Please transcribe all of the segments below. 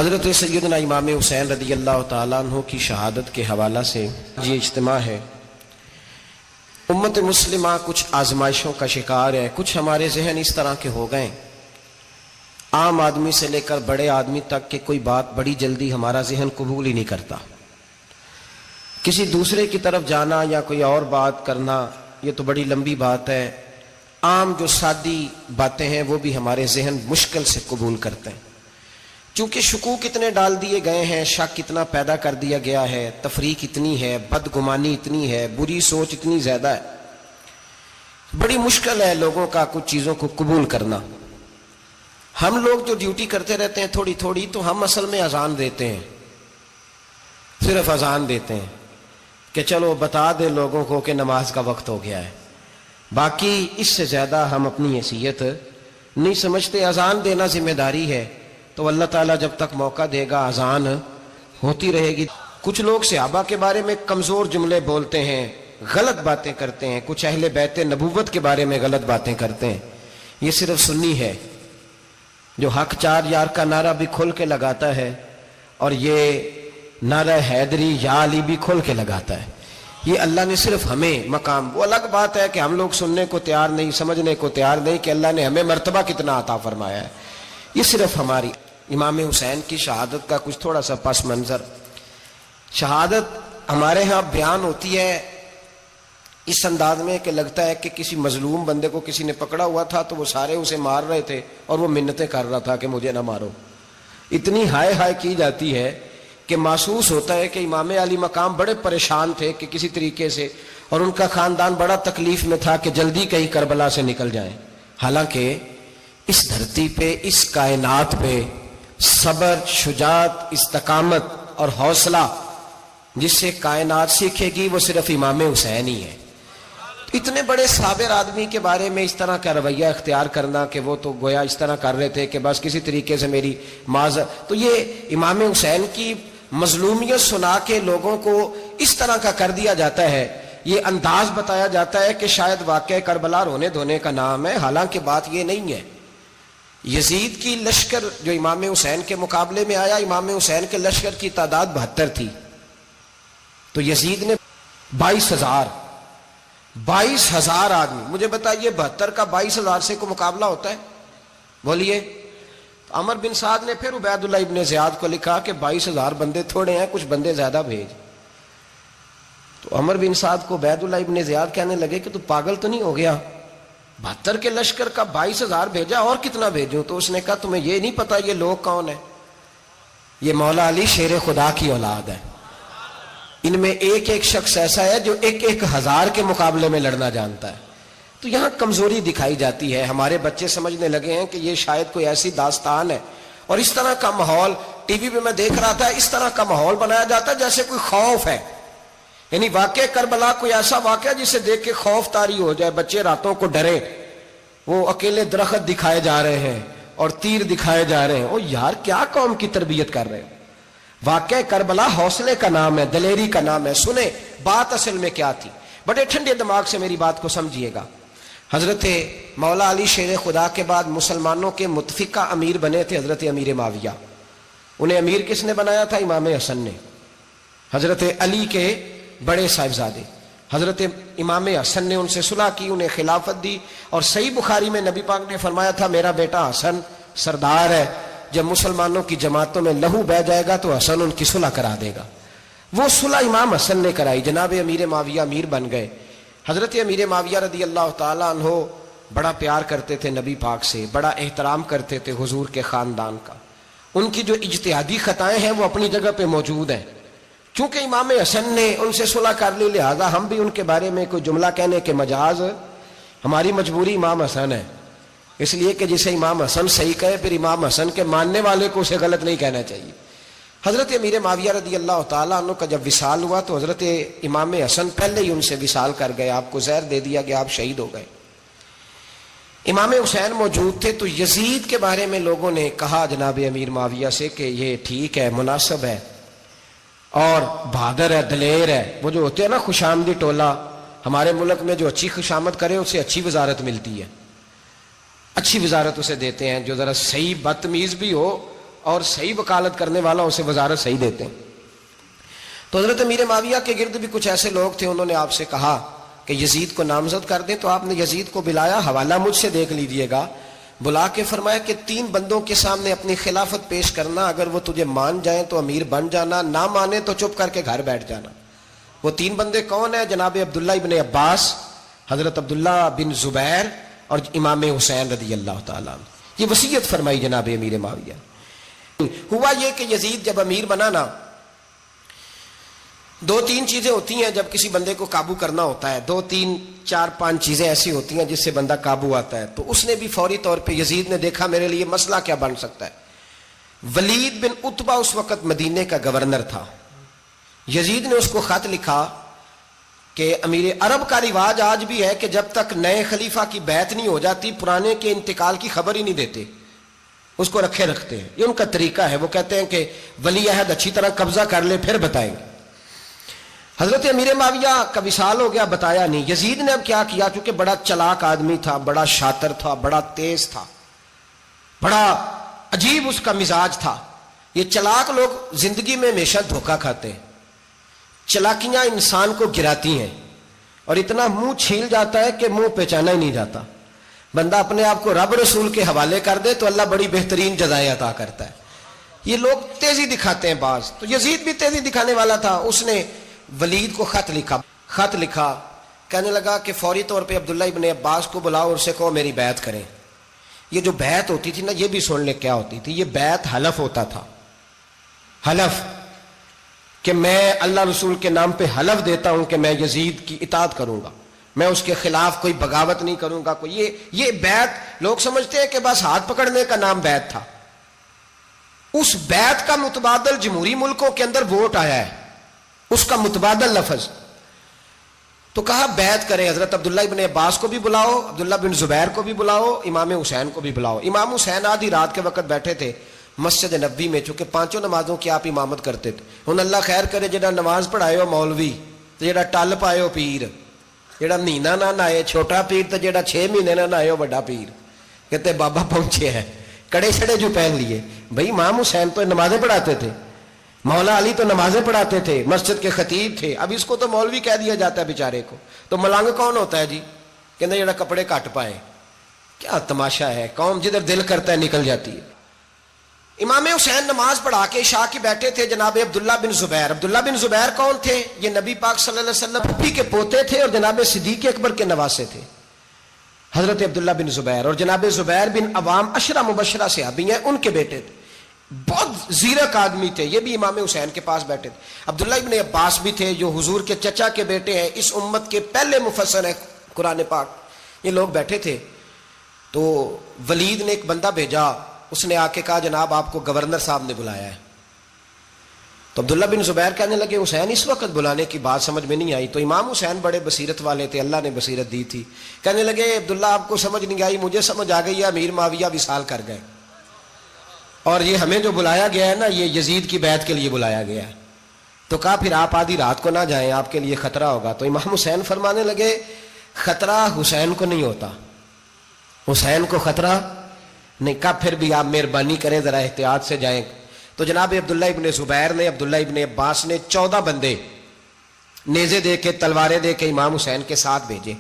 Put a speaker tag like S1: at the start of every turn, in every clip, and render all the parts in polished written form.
S1: حضرت سیدنا امام حسین رضی اللہ تعالیٰ عنہ کی شہادت کے حوالہ سے یہ اجتماع ہے۔ امت مسلمہ کچھ آزمائشوں کا شکار ہے، کچھ ہمارے ذہن اس طرح کے ہو گئے، عام آدمی سے لے کر بڑے آدمی تک کہ کوئی بات بڑی جلدی ہمارا ذہن قبول ہی نہیں کرتا۔ کسی دوسرے کی طرف جانا یا کوئی اور بات کرنا یہ تو بڑی لمبی بات ہے، عام جو سادی باتیں ہیں وہ بھی ہمارے ذہن مشکل سے قبول کرتے ہیں، چونکہ شکوک اتنے ڈال دیے گئے ہیں، شک اتنا پیدا کر دیا گیا ہے، تفریق اتنی ہے، بدگمانی اتنی ہے، بری سوچ اتنی زیادہ ہے، بڑی مشکل ہے لوگوں کا کچھ چیزوں کو قبول کرنا۔ ہم لوگ جو ڈیوٹی کرتے رہتے ہیں تھوڑی تھوڑی، تو ہم اصل میں اذان دیتے ہیں، صرف اذان دیتے ہیں کہ چلو بتا دے لوگوں کو کہ نماز کا وقت ہو گیا ہے، باقی اس سے زیادہ ہم اپنی حیثیت نہیں سمجھتے۔ اذان دینا ذمہ داری ہے، تو اللہ تعالیٰ جب تک موقع دے گا اذان ہوتی رہے گی۔ کچھ لوگ صحابہ کے بارے میں کمزور جملے بولتے ہیں، غلط باتیں کرتے ہیں، کچھ اہل بیت نبوت کے بارے میں غلط باتیں کرتے ہیں۔ یہ صرف سنی ہے جو حق چار یار کا نعرہ بھی کھل کے لگاتا ہے، اور یہ نعرہ حیدری یا علی بھی کھل کے لگاتا ہے۔ یہ اللہ نے صرف ہمیں مقام، وہ الگ بات ہے کہ ہم لوگ سننے کو تیار نہیں، سمجھنے کو تیار نہیں کہ اللہ نے ہمیں مرتبہ کتنا عطا فرمایا ہے۔ یہ صرف ہماری امام حسین کی شہادت کا کچھ تھوڑا سا پس منظر۔ شہادت ہمارے ہاں بیان ہوتی ہے اس انداز میں کہ لگتا ہے کہ کسی مظلوم بندے کو کسی نے پکڑا ہوا تھا تو وہ سارے اسے مار رہے تھے اور وہ منتیں کر رہا تھا کہ مجھے نہ مارو۔ اتنی ہائے ہائے کی جاتی ہے کہ محسوس ہوتا ہے کہ امام علی مقام بڑے پریشان تھے کہ کسی طریقے سے، اور ان کا خاندان بڑا تکلیف میں تھا کہ جلدی کہیں کربلا سے نکل جائیں۔ حالانکہ اس دھرتی پہ، اس کائنات پہ صبر، شجاعت، استقامت اور حوصلہ جس سے کائنات سیکھے گی وہ صرف امام حسین ہی ہے۔ اتنے بڑے صابر آدمی کے بارے میں اس طرح کا رویہ اختیار کرنا کہ وہ تو گویا اس طرح کر رہے تھے کہ بس کسی طریقے سے میری معذرت، تو یہ امام حسین کی مظلومیت سنا کے لوگوں کو اس طرح کا کر دیا جاتا ہے، یہ انداز بتایا جاتا ہے کہ شاید واقعہ کربلا رونے دھونے کا نام ہے، حالانکہ بات یہ نہیں ہے۔ یزید کی لشکر جو امام حسین کے مقابلے میں آیا، امام حسین کے لشکر کی تعداد 72 تھی، تو یزید نے 22,000 آدمی، مجھے بتائیے 72 کا 22,000 سے کو مقابلہ ہوتا ہے؟ بولیے۔ عمر بن سعد نے پھر عبید اللہ ابن زیاد کو لکھا کہ 22,000 بندے تھوڑے ہیں، کچھ بندے زیادہ بھیج۔ تو عمر بن سعد کو عبید اللہ ابن زیاد کہنے لگے کہ تو پاگل تو نہیں ہو گیا، 72 کے لشکر کا 22,000 بھیجا، اور کتنا بھیجوں؟ تو اس نے کہا تمہیں یہ نہیں پتا یہ لوگ کون ہیں؟ یہ مولا علی شیر خدا کی اولاد ہے، ان میں ایک ایک شخص ایسا ہے جو 1,000 کے مقابلے میں لڑنا جانتا ہے۔ تو یہاں کمزوری دکھائی جاتی ہے، ہمارے بچے سمجھنے لگے ہیں کہ یہ شاید کوئی ایسی داستان ہے، اور اس طرح کا ماحول ٹی وی پہ میں دیکھ رہا تھا، اس طرح کا ماحول بنایا جاتا ہے جیسے کوئی خوف ہے، یعنی واقع کربلا کوئی ایسا واقعہ جسے دیکھ کے خوف طاری ہو جائے، بچے راتوں کو ڈرے، وہ اکیلے درخت دکھائے جا رہے ہیں اور تیر دکھائے جا رہے ہیں۔ او یار کیا قوم کی تربیت کر رہے ہیں؟ واقع کربلا حوصلے کا نام ہے، دلیری کا نام ہے۔ سنیں بات اصل میں کیا تھی، بڑے ٹھنڈے دماغ سے میری بات کو سمجھیے گا۔ حضرت مولا علی شیر خدا کے بعد مسلمانوں کے متفقہ امیر بنے تھے حضرت امیر معاویہ۔ انہیں امیر کس نے بنایا تھا؟ امام حسن نے، حضرت علی کے بڑے صاحبزادے حضرت امام حسن نے ان سے صلح کی، انہیں خلافت دی، اور صحیح بخاری میں نبی پاک نے فرمایا تھا میرا بیٹا حسن سردار ہے، جب مسلمانوں کی جماعتوں میں لہو بہہ جائے گا تو حسن ان کی صلح کرا دے گا۔ وہ صلح امام حسن نے کرائی، جناب امیر معاویہ امیر بن گئے۔ حضرت امیر معاویہ رضی اللہ تعالیٰ عنہ بڑا پیار کرتے تھے نبی پاک سے، بڑا احترام کرتے تھے حضور کے خاندان کا، ان کی جو اجتہادی خطائیں ہیں وہ اپنی جگہ پہ موجود ہیں، چونکہ امام حسن نے ان سے صلح کر لی، لہذا ہم بھی ان کے بارے میں کوئی جملہ کہنے کے مجاز، ہماری مجبوری امام حسن ہے، اس لیے کہ جسے امام حسن صحیح کہے پھر امام حسن کے ماننے والے کو اسے غلط نہیں کہنا چاہیے۔ حضرت امیر معاویہ رضی اللہ تعالیٰ عنہ کا جب وصال ہوا تو حضرت امام حسن پہلے ہی ان سے وصال کر گئے، آپ کو زہر دے دیا گیا، آپ شہید ہو گئے۔ امام حسین موجود تھے، تو یزید کے بارے میں لوگوں نے کہا جناب امیر معاویہ سے کہ یہ ٹھیک ہے، مناسب ہے، اور بہادر ہے، دلیر ہے۔ وہ جو ہوتے ہیں نا خوش آمدی ٹولہ، ہمارے ملک میں جو اچھی خوشامد کرے اسے اچھی وزارت ملتی ہے، اچھی وزارت اسے دیتے ہیں، جو ذرا صحیح بدتمیز بھی ہو اور صحیح وکالت کرنے والا اسے وزارت صحیح دیتے ہیں. تو حضرت امیر معاویہ کے گرد بھی کچھ ایسے لوگ تھے, انہوں نے آپ سے کہا کہ یزید کو نامزد کر دیں. تو آپ نے یزید کو بلایا, حوالہ مجھ سے دیکھ لیجئے گا, بلا کے فرمایا کہ 3 بندوں کے سامنے اپنی خلافت پیش کرنا, اگر وہ تجھے مان جائیں تو امیر بن جانا, نہ مانے تو چپ کر کے گھر بیٹھ جانا. وہ 3 بندے کون ہیں؟ جناب عبداللہ ابن عباس, حضرت عبداللہ بن زبیر اور امام حسین رضی اللہ تعالیٰ عنہ. یہ وصیت فرمائی جناب امیر معاویہ. ہوا یہ کہ یزید جب امیر بنا نا, 2-3 چیزیں ہوتی ہیں جب کسی بندے کو قابو کرنا ہوتا ہے, 2, 3, 4, 5 چیزیں ایسی ہوتی ہیں جس سے بندہ قابو آتا ہے. تو اس نے بھی فوری طور پہ, یزید نے دیکھا میرے لیے مسئلہ کیا بن سکتا ہے. ولید بن عتبہ اس وقت مدینے کا گورنر تھا. یزید نے اس کو خط لکھا کہ امیر عرب کا رواج آج بھی ہے کہ جب تک نئے خلیفہ کی بیعت نہیں ہو جاتی پرانے کے انتقال کی خبر ہی نہیں دیتے, اس کو رکھے رکھتے ہیں. یہ ان کا طریقہ ہے. وہ کہتے ہیں کہ ولی عہد اچھی طرح قبضہ کر لے پھر بتائیں گے. حضرت امیر معاویہ کا وصال ہو گیا, بتایا نہیں. یزید نے اب کیا کیا, چونکہ بڑا چلاک آدمی تھا, بڑا شاطر تھا, بڑا تیز تھا, بڑا عجیب اس کا مزاج تھا. یہ چلاک لوگ زندگی میں ہمیشہ دھوکہ کھاتے ہیں. چلاکیاں انسان کو گراتی ہیں اور اتنا منہ چھیل جاتا ہے کہ منہ پہچانا ہی نہیں جاتا. بندہ اپنے آپ کو رب رسول کے حوالے کر دے تو اللہ بڑی بہترین جزائیں عطا کرتا ہے. یہ لوگ تیزی دکھاتے ہیں بعض. تو یزید بھی تیزی دکھانے والا تھا. اس نے ولید کو خط لکھا, کہنے لگا کہ فوری طور پہ عبداللہ ابن عباس کو بلاؤ اور اسے کہو میری بیعت کریں. یہ جو بیعت ہوتی تھی نا, یہ بھی سن لے کیا ہوتی تھی. یہ بیعت حلف ہوتا تھا. حلف کہ میں اللہ رسول کے نام پہ حلف دیتا ہوں کہ میں یزید کی اطاعت کروں گا, میں اس کے خلاف کوئی بغاوت نہیں کروں گا. کوئی یہ بیعت لوگ سمجھتے ہیں کہ بس ہاتھ پکڑنے کا نام بیعت تھا. اس بیعت کا متبادل جمہوری ملکوں کے اندر ووٹ آیا ہے, اس کا متبادل لفظ. تو کہا بیعت کریں. حضرت عبداللہ ابن عباس کو بھی بلاؤ, عبداللہ بن زبیر کو بھی بلاؤ, امام حسین کو بھی بلاؤ. امام حسین آدھی رات کے وقت بیٹھے تھے مسجد نبوی میں, چونکہ 5 نمازوں کی آپ امامت کرتے تھے. ہن اللہ خیر کرے, جڑا نماز پڑھائے ہو مولوی, تو جڑا ٹل پائے ہو پیر, جڑا مہینہ نہ نہائے چھوٹا پیر, تو جڑا 6 مہینے نہ نہائے ہو بڑا پیر. کہتے بابا پہنچے ہیں, کڑے چھڑے جو پہن لیے. بھائی امام حسین تو نمازیں پڑھاتے تھے, مولا علی تو نمازیں پڑھاتے تھے, مسجد کے خطیب تھے. اب اس کو تو مولوی کہہ دیا جاتا ہے بیچارے کو. تو ملنگ کون ہوتا ہے جی؟ کہتے جڑا کپڑے کٹ پائے. کیا تماشا ہے, قوم جدھر دل کرتا ہے نکل جاتی ہے. امام حسین نماز پڑھا کے عشاء کی بیٹھے تھے جناب عبداللہ بن زبیر. عبداللہ بن زبیر کون تھے؟ یہ نبی پاک صلی اللہ علیہ وسلم پھپھی کے پوتے تھے اور جناب صدیق اکبر کے نواسے تھے. حضرت عبداللہ بن زبیر اور جناب زبیر بن عوام عشرہ مبشرہ صحابی ہیں, ان کے بیٹے تھے. بہت زیرک آدمی تھے. یہ بھی امام حسین کے پاس بیٹھے تھے. عبداللہ ابن عباس بھی تھے جو حضور کے چچا کے بیٹے ہیں, اس امت کے پہلے مفسر ہیں قرآن پاک. یہ لوگ بیٹھے تھے. تو ولید نے ایک بندہ بھیجا, اس نے آ کے کہا جناب آپ کو گورنر صاحب نے بلایا ہے. تو عبداللہ بن زبیر کہنے لگے حسین اس وقت بلانے کی بات سمجھ میں نہیں آئی. تو امام حسین بڑے بصیرت والے تھے, اللہ نے بصیرت دی تھی. کہنے لگے عبداللہ آپ کو سمجھ نہیں آئی, مجھے سمجھ آ گئی ہے, امیر معاویہ وصال کر گئے اور یہ ہمیں جو بلایا گیا ہے نا, یہ یزید کی بیعت کے لیے بلایا گیا ہے. تو کہا پھر آپ آدھی رات کو نہ جائیں, آپ کے لیے خطرہ ہوگا. تو امام حسین فرمانے لگے خطرہ حسین کو نہیں ہوتا, حسین کو خطرہ نہیں. کہا پھر بھی آپ مہربانی کریں ذرا احتیاط سے جائیں. تو جناب عبداللہ ابن زبیر نے, عبداللہ ابن عباس نے 14 بندے نیزے دے کے, تلواریں دے کے امام حسین کے ساتھ بھیجے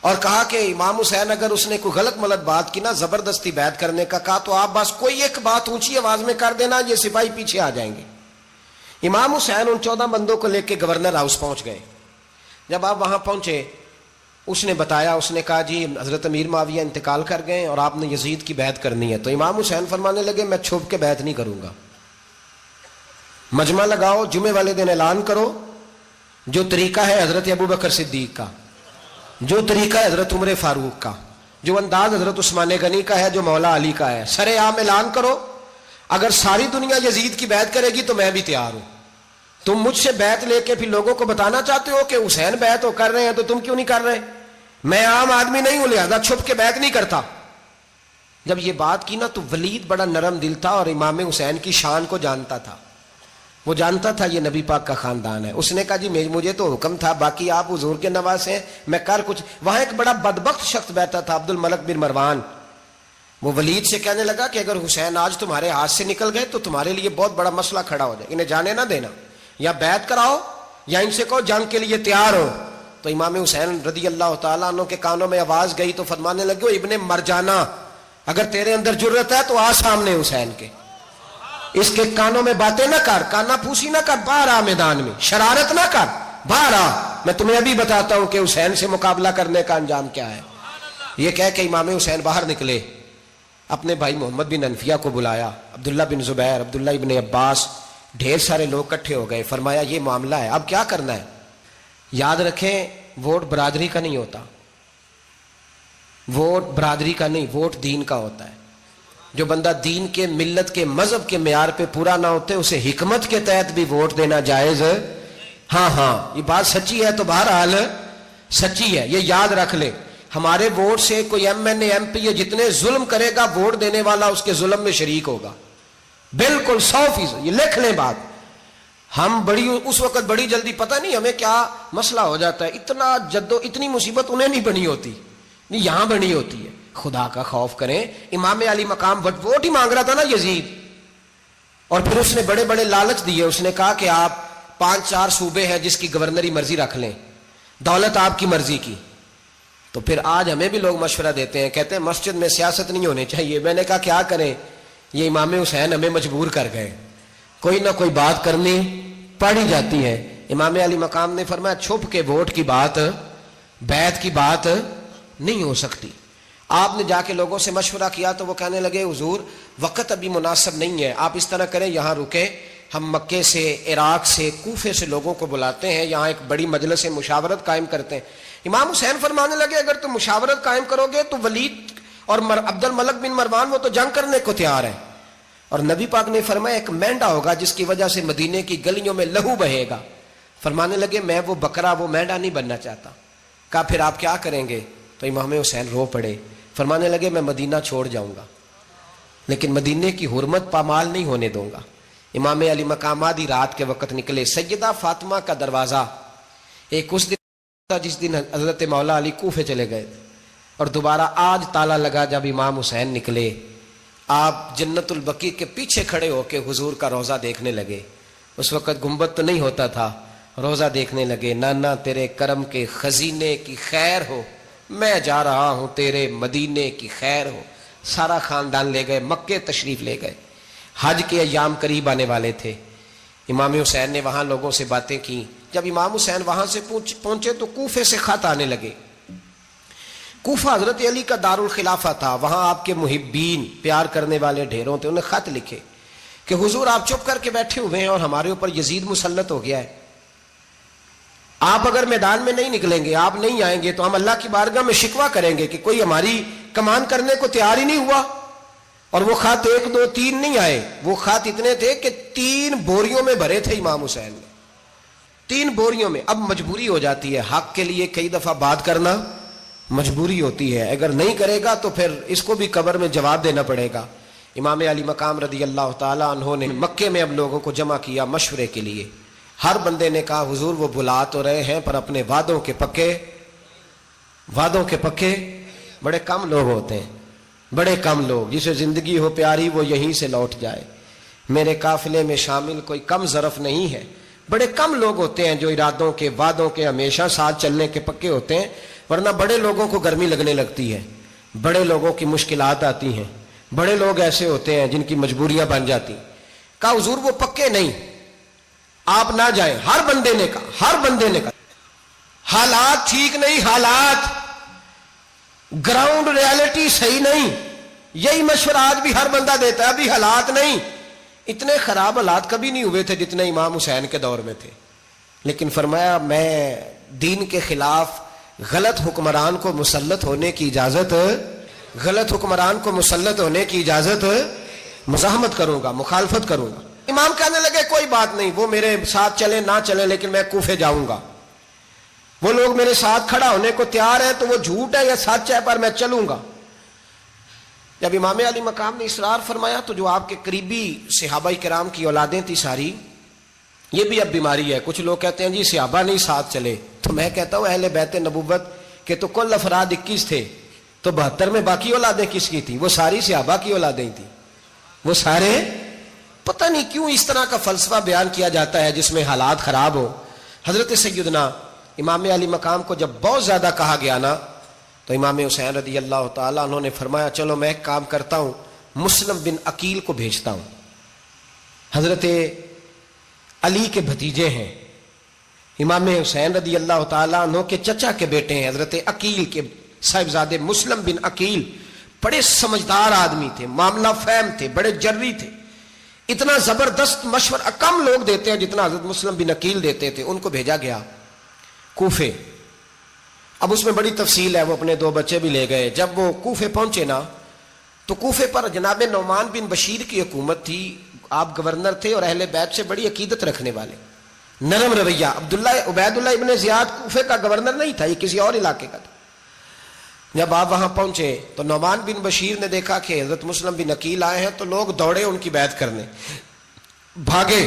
S1: اور کہا کہ امام حسین اگر اس نے کوئی غلط ملت بات کی نا, زبردستی بیعت کرنے کا کہا, تو آپ بس کوئی ایک بات اونچی آواز میں کر دینا, یہ سپاہی پیچھے آ جائیں گے. امام حسین ان 14 بندوں کو لے کے گورنر ہاؤس پہنچ گئے. جب آپ وہاں پہنچے, اس نے بتایا, اس نے کہا جی حضرت امیر معاویہ انتقال کر گئے اور آپ نے یزید کی بیعت کرنی ہے. تو امام حسین فرمانے لگے میں چھپ کے بیعت نہیں کروں گا, مجمع لگاؤ, جمعے والے دن اعلان کرو. جو طریقہ ہے حضرت ابوبکر صدیق کا, جو طریقہ ہے حضرت عمر فاروق کا, جو انداز حضرت عثمان غنی کا ہے, جو مولا علی کا ہے, سر عام اعلان کرو. اگر ساری دنیا یزید کی بیعت کرے گی تو میں بھی تیار ہوں. تم مجھ سے بیعت لے کے پھر لوگوں کو بتانا چاہتے ہو کہ حسین بیعت کر رہے ہیں, تو تم کیوں نہیں کر رہے؟ میں عام آدمی نہیں ہوں, لہذا چھپ کے بیعت نہیں کرتا. جب یہ بات کی نا, تو ولید بڑا نرم دل تھا اور امام حسین کی شان کو جانتا تھا. وہ جانتا تھا یہ نبی پاک کا خاندان ہے. اس نے کہا جی مجھے تو حکم تھا, باقی آپ حضور کے نواز ہیں, میں کر کچھ. وہاں ایک بڑا بدبخت شخص بیٹھا تھا, عبد الملک بن مروان. وہ ولید سے کہنے لگا کہ اگر حسین آج تمہارے ہاتھ سے نکل گئے تو تمہارے لیے بہت بڑا مسئلہ کھڑا ہو جائے، انہیں جانے نہ دینا، یا بیعت کراؤ یا ان سے کہو جنگ کے لیے تیار ہو۔ تو امام حسین رضی اللہ تعالیٰ عنہ کے کانوں میں آواز گئی تو فرمانے لگے ابن مرجانہ، اگر تیرے اندر جرت ہے تو آ سامنے حسین کے، اس کے کانوں میں باتیں نہ کر، کانا پھوسی نہ کر، باہر آ میدان میں، شرارت نہ کر، باہر آ، میں تمہیں ابھی بتاتا ہوں کہ حسین سے مقابلہ کرنے کا انجام کیا ہے۔ یہ کہہ کہ امام حسین باہر نکلے، اپنے بھائی محمد بن انفیہ کو بلایا، عبداللہ بن زبیر، عبداللہ ابن عباس، ڈھیر سارے لوگ اکٹھے ہو گئے۔ فرمایا یہ معاملہ ہے، اب کیا کرنا ہے؟ یاد رکھیں ووٹ برادری کا نہیں ہوتا، ووٹ برادری کا نہیں، ووٹ دین کا ہوتا ہے۔ جو بندہ دین کے، ملت کے، مذہب کے معیار پہ پورا نہ ہوتے اسے حکمت کے تحت بھی ووٹ دینا جائز۔ ہاں یہ بات سچی ہے تو بہرحال سچی ہے، یہ یاد رکھ لے۔ ہمارے ووٹ سے کوئی ایم این اے، ایم پی اے جتنے ظلم کرے گا، ووٹ دینے والا اس کے ظلم میں شریک ہوگا، بالکل 100%، یہ لکھ لیں بات۔ ہم اس وقت بڑی جلدی، پتہ نہیں ہمیں کیا مسئلہ ہو جاتا ہے، اتنی مصیبت انہیں نہیں بنی ہوتی، نہیں یہاں بنی ہوتی ہے۔ خدا کا خوف کریں، امام علی مقام ووٹ ہی مانگ رہا تھا نا یزید، اور پھر اس نے بڑے بڑے لالچ دیے، اس نے کہا کہ آپ 5-4 صوبے ہیں جس کی گورنری مرضی رکھ لیں، دولت آپ کی مرضی کی۔ تو پھر آج ہمیں بھی لوگ مشورہ دیتے ہیں، کہتے ہیں مسجد میں سیاست نہیں ہونی چاہیے۔ میں نے کہا کیا کریں، یہ امام حسین ہمیں مجبور کر گئے، کوئی نہ کوئی بات کرنی پڑی جاتی ہے۔ امام علی مقام نے فرمایا چھپ کے ووٹ کی بات، بیعت کی بات نہیں ہو سکتی۔ آپ نے جا کے لوگوں سے مشورہ کیا تو وہ کہنے لگے حضور وقت ابھی مناسب نہیں ہے، آپ اس طرح کریں یہاں رکیں، ہم مکے سے، عراق سے، کوفے سے لوگوں کو بلاتے ہیں، یہاں ایک بڑی مجلس مشاورت قائم کرتے ہیں۔ امام حسین فرمانے لگے اگر تم مشاورت قائم کرو گے تو ولید اور عبد الملک بن مروان وہ تو جنگ کرنے کو تیار ہے، اور نبی پاک نے فرمایا ایک مینڈا ہوگا جس کی وجہ سے مدینے کی گلیوں میں لہو بہے گا۔ فرمانے لگے میں وہ بکرا، وہ مینڈا نہیں بننا چاہتا۔ کہا پھر آپ کیا کریں گے؟ تو امام حسین رو پڑے، فرمانے لگے میں مدینہ چھوڑ جاؤں گا لیکن مدینے کی حرمت پامال نہیں ہونے دوں گا۔ امام علی مقام آدھی رات کے وقت نکلے، سیدہ فاطمہ کا دروازہ ایک اس دن تھا جس دن حضرت مولا علی کوفے چلے گئے تھے، اور دوبارہ آج تالا لگا جب امام حسین نکلے۔ آپ جنت البقیع کے پیچھے کھڑے ہو کے حضور کا روضہ دیکھنے لگے، اس وقت گنبد تو نہیں ہوتا تھا، روضہ دیکھنے لگے۔ نانا تیرے کرم کے خزینے کی خیر ہو، میں جا رہا ہوں تیرے مدینے کی خیر ہو۔ سارا خاندان لے گئے، مکے تشریف لے گئے، حج کے ایام قریب آنے والے تھے۔ امام حسین نے وہاں لوگوں سے باتیں کی۔ جب امام حسین وہاں سے پہنچے تو کوفے سے خط آنے لگے۔ کوفہ حضرت علی کا دارالخلافہ تھا، وہاں آپ کے محبین، پیار کرنے والے ڈھیروں تھے، انہیں خط لکھے کہ حضور آپ چپ کر کے بیٹھے ہوئے ہیں اور ہمارے اوپر یزید مسلط ہو گیا ہے، آپ اگر میدان میں نہیں نکلیں گے، آپ نہیں آئیں گے تو ہم اللہ کی بارگاہ میں شکوہ کریں گے کہ کوئی ہماری کمان کرنے کو تیار ہی نہیں ہوا۔ اور وہ خط 1 2 3 نہیں آئے، وہ خط اتنے تھے کہ 3 بوریوں میں بھرے تھے امام حسین نے، 3 بوریوں میں۔ اب مجبوری ہو جاتی ہے، حق کے لیے کئی دفعہ بات کرنا مجبوری ہوتی ہے، اگر نہیں کرے گا تو پھر اس کو بھی قبر میں جواب دینا پڑے گا۔ امام علی مقام رضی اللہ تعالی عنہ نے مکے میں اب لوگوں کو جمع کیا مشورے کے لیے۔ ہر بندے نے کہا حضور وہ بلا تو رہے ہیں پر اپنے وعدوں کے پکے بڑے کم لوگ ہوتے ہیں، بڑے کم لوگ، جسے زندگی ہو پیاری وہ یہیں سے لوٹ جائے۔ میرے قافلے میں شامل کوئی کم ظرف نہیں ہے، بڑے کم لوگ ہوتے ہیں جو ارادوں کے، وعدوں کے ہمیشہ ساتھ چلنے کے پکے ہوتے ہیں، ورنہ بڑے لوگوں کو گرمی لگنے لگتی ہے، بڑے لوگوں کی مشکلات آتی ہیں، بڑے لوگ ایسے ہوتے ہیں جن کی مجبوریاں بن جاتی۔ کہا حضور وہ پکے نہیں، آپ نہ جائیں۔ ہر بندے نے کہا حالات ٹھیک نہیں، حالات گراؤنڈ ریالٹی صحیح نہیں، یہی مشورہ آج بھی ہر بندہ دیتا ہے، ابھی حالات نہیں۔ اتنے خراب حالات کبھی نہیں ہوئے تھے جتنے امام حسین کے دور میں تھے، لیکن فرمایا میں دین کے خلاف غلط حکمران کو مسلط ہونے کی اجازت مزاحمت کروں گا، مخالفت کروں گا۔ امام کہنے لگے کوئی بات نہیں، وہ میرے ساتھ چلے نہ چلے لیکن میں کوفے جاؤں گا، وہ لوگ میرے ساتھ کھڑا ہونے کو تیار ہے تو وہ جھوٹ ہے یا سچ ہے پر میں چلوں گا۔ جب امام علی مقام نے اصرار فرمایا تو جو آپ کے قریبی صحابہ کرام کی اولادیں تھی ساری، یہ بھی اب بیماری ہے، کچھ لوگ کہتے ہیں جی صحابہ نہیں ساتھ چلے، تو میں کہتا ہوں اہل بیت نبوت کے تو کل افراد 21 تھے، تو 72 میں باقی اولادیں کس کی تھی؟ وہ ساری صحابہ کی اولادیں تھی، وہ سارے. پتہ نہیں کیوں اس طرح کا فلسفہ بیان کیا جاتا ہے جس میں حالات خراب ہو. حضرت سیدنا امام علی مقام کو جب بہت زیادہ کہا گیا نا تو امام حسین رضی اللہ تعالیٰ انہوں نے فرمایا چلو میں ایک کام کرتا ہوں، مسلم بن عقیل کو بھیجتا ہوں. حضرت علی کے بھتیجے ہیں، امام حسین رضی اللہ تعالیٰ عنہ کے چچا کے بیٹے ہیں، حضرت عقیل کے صاحبزادے مسلم بن عقیل. بڑے سمجھدار آدمی تھے، معاملہ فہم تھے، بڑے جری تھے. اتنا زبردست مشورہ کم لوگ دیتے ہیں جتنا حضرت مسلم بن عقیل دیتے تھے. ان کو بھیجا گیا کوفے. اب اس میں بڑی تفصیل ہے، وہ اپنے 2 بچے بھی لے گئے. جب وہ کوفے پہنچے نا تو کوفے پر جناب نعمان بن بشیر کی حکومت تھی. آپ گورنر تھے اور اہل بیت سے بڑی عقیدت رکھنے والے، نرم رویہ. عبید اللہ ابن زیاد کوفے کا گورنر نہیں تھا، یہ کسی اور علاقے کا تھا. جب آپ وہاں پہنچے تو نعمان بن بشیر نے دیکھا کہ حضرت مسلم بن عقیل آئے ہیں تو لوگ دوڑے ان کی بیعت کرنے، بھاگے.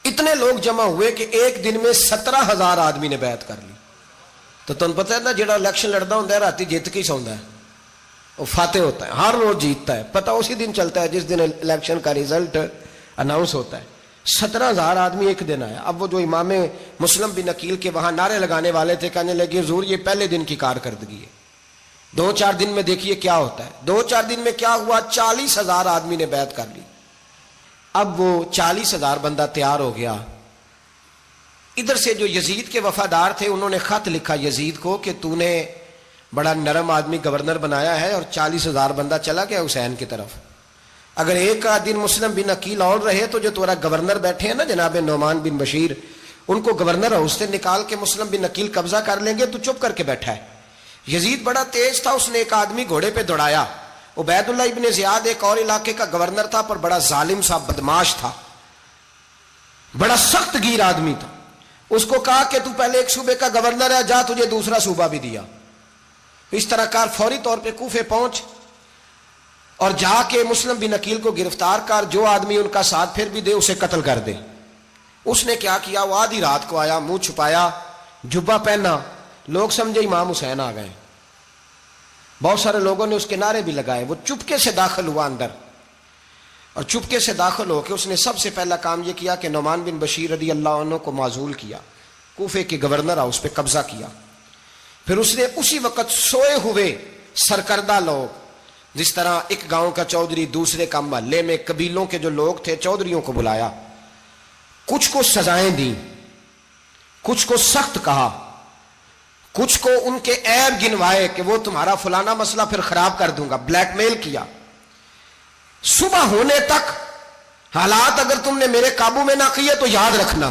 S1: اتنے لوگ جمع ہوئے کہ ایک دن میں 17,000 آدمی نے بیعت کر لی. تو تم پتہ ہے نا جڑا الیکشن لڑتا ہوں راتی جیت کے ہی سوندا ہے، وہ فاتح ہوتا ہے، ہر روز جیتتا ہے. پتہ اسی دن چلتا ہے جس دن الیکشن کا ریزلٹ اناؤنس ہوتا ہے. 17,000 آدمی ایک دن آیا. اب وہ جو امام مسلم بن عقیل کے وہاں نعرے لگانے والے تھے کہنے لگے حضور یہ پہلے دن کی کارکردگی ہے، 2-4 دن میں دیکھیے کیا ہوتا ہے. 2-4 دن میں کیا ہوا؟ 40,000 آدمی نے بیعت کر لی. اب وہ 40,000 بندہ تیار ہو گیا. ادھر سے جو یزید کے وفادار تھے انہوں نے خط لکھا یزید کو کہ تو نے بڑا نرم آدمی گورنر بنایا ہے اور 40,000 بندہ چلا گیا حسین کی طرف. اگر ایک دن مسلم بن عقیل اور رہے تو جو تمہارا گورنر بیٹھے ہیں نا جناب نعمان بن بشیر، ان کو گورنر ہاؤس سے نکال کے مسلم بن عقیل قبضہ کر لیں گے. تو چپ کر کے بیٹھا ہے. یزید بڑا تیز تھا، اس نے ایک آدمی گھوڑے پہ دوڑایا. عبید اللہ ابن زیاد ایک اور علاقے کا گورنر تھا پر بڑا ظالم سا بدماش تھا، بڑا سخت گیر آدمی تھا. اس کو کہا کہ تو پہلے ایک صوبے کا گورنر ہے، جا تجھے دوسرا صوبہ بھی دیا. اس طرح کار فوری طور پہ کوفے پہنچ اور جا کے مسلم بن عقیل کو گرفتار کر، جو آدمی ان کا ساتھ پھر بھی دے اسے قتل کر دے. اس نے کیا کیا؟ وہ آدھی رات کو آیا، منہ چھپایا، جبہ پہنا. لوگ سمجھے امام حسین آ گئے. بہت سارے لوگوں نے اس کے نعرے بھی لگائے. وہ چپکے سے داخل ہوا اندر اور چپکے سے داخل ہو کے اس نے سب سے پہلا کام یہ کیا کہ نعمان بن بشیر رضی اللہ عنہ کو معزول کیا، کوفے کے گورنر ہاؤس پہ قبضہ کیا. پھر اس نے اسی وقت سوئے ہوئے سرکردہ لوگ، جس طرح ایک گاؤں کا چودھری دوسرے کا محلے میں قبیلوں کے جو لوگ تھے چودھریوں کو بلایا، کچھ کو سزائیں دیں، کچھ کو سخت کہا، کچھ کو ان کے عیب گنوائے کہ وہ تمہارا فلانا مسئلہ پھر خراب کر دوں گا، بلیک میل کیا. صبح ہونے تک حالات اگر تم نے میرے قابو میں نہ کیے تو یاد رکھنا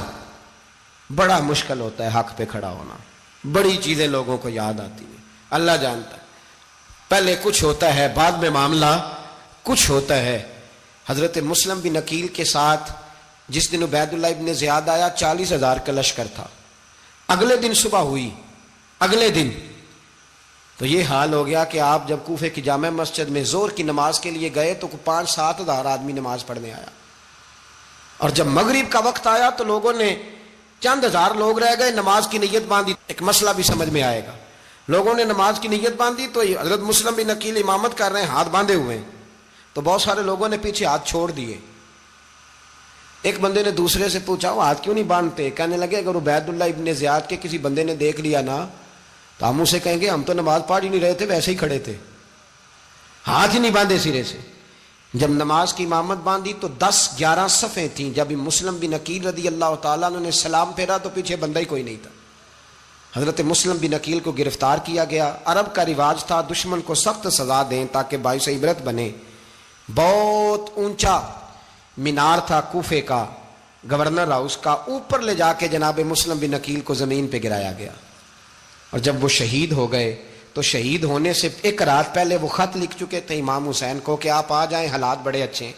S1: بڑا مشکل ہوتا ہے حق پہ کھڑا ہونا. بڑی چیزیں لوگوں کو یاد آتی ہیں، اللہ جانتا ہے. پہلے کچھ ہوتا ہے، بعد میں معاملہ کچھ ہوتا ہے. حضرت مسلم بن عقیل کے ساتھ جس دن عبید اللہ ابن زیاد آیا 40,000 کا لشکر تھا. اگلے دن صبح ہوئی، اگلے دن تو یہ حال ہو گیا کہ آپ جب کوفے کی جامع مسجد میں زور کی نماز کے لیے گئے تو 5-7 ہزار آدمی نماز پڑھنے آیا. اور جب مغرب کا وقت آیا تو لوگوں نے چند ہزار لوگ رہ گئے، نماز کی نیت باندھی. ایک مسئلہ بھی سمجھ میں آئے گا. لوگوں نے نماز کی نیت باندھی تو حضرت مسلم بن عقیل امامت کر رہے ہیں، ہاتھ باندھے ہوئے ہیں. تو بہت سارے لوگوں نے پیچھے ہاتھ چھوڑ دیے. ایک بندے نے دوسرے سے پوچھا وہ ہاتھ کیوں نہیں باندھتے؟ کہنے لگے اگر عبید اللہ ابن زیاد کے کسی بندے نے دیکھ لیا نا تو ہم اسے کہیں گے ہم تو نماز پڑھ ہی نہیں رہے تھے، ویسے ہی کھڑے تھے، ہاتھ ہی نہیں باندھے سرے سے. جب نماز کی امامت باندھی تو 10-11 صفیں تھیں. جب مسلم بن عقیل رضی اللہ تعالیٰ عنہ نے سلام پھیرا تو پیچھے بندہ ہی کوئی نہیں تھا. حضرت مسلم بن عقیل کو گرفتار کیا گیا. عرب کا رواج تھا دشمن کو سخت سزا دیں تاکہ باعث عبرت بنے. بہت اونچا مینار تھا کوفے کا گورنر ہاؤس کا، اوپر لے جا کے جناب مسلم بن عقیل کو زمین پہ گرایا گیا. اور جب وہ شہید ہو گئے تو شہید ہونے سے ایک رات پہلے وہ خط لکھ چکے تھے امام حسین کو کہ آپ آ جائیں، حالات بڑے اچھے ہیں.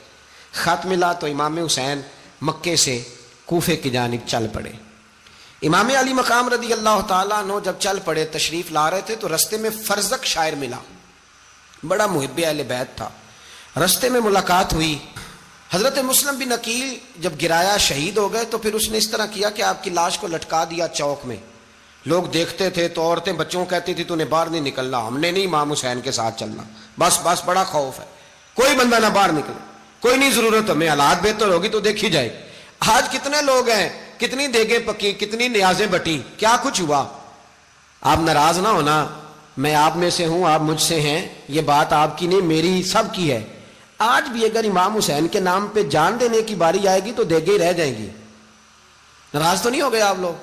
S1: خط ملا تو امام حسین مکے سے کوفے کی جانب چل پڑے. امام علی مقام رضی اللہ تعالیٰ عنہ جب چل پڑے تشریف لا رہے تھے تو رستے میں فرزق شاعر ملا، بڑا محب اہل بیت تھا. رستے میں ملاقات ہوئی. حضرت مسلم بن عقیل جب گرایا شہید ہو گئے تو پھر اس نے اس طرح کیا کہ آپ کی لاش کو لٹکا دیا چوک میں. لوگ دیکھتے تھے تو عورتیں بچوں کہتی تھی تو نے باہر نہیں نکلنا، ہم نے نہیں امام حسین کے ساتھ چلنا، بس بس بڑا خوف ہے، کوئی بندہ نہ باہر نکلے، کوئی نہیں ضرورت ہمیں، حالات بہتر ہوگی تو دیکھی جائے گی۔ آج کتنے لوگ ہیں، کتنی دیگیں پکی، کتنی نیازیں بٹی، کیا کچھ ہوا؟ آپ ناراض نہ ہونا، میں آپ میں سے ہوں، آپ مجھ سے ہیں، یہ بات آپ کی نہیں میری سب کی ہے۔ آج بھی اگر امام حسین کے نام پہ جان دینے کی باری آئے گی تو دیگیں رہ جائیں گی۔ ناراض تو نہیں ہو گئے آپ لوگ؟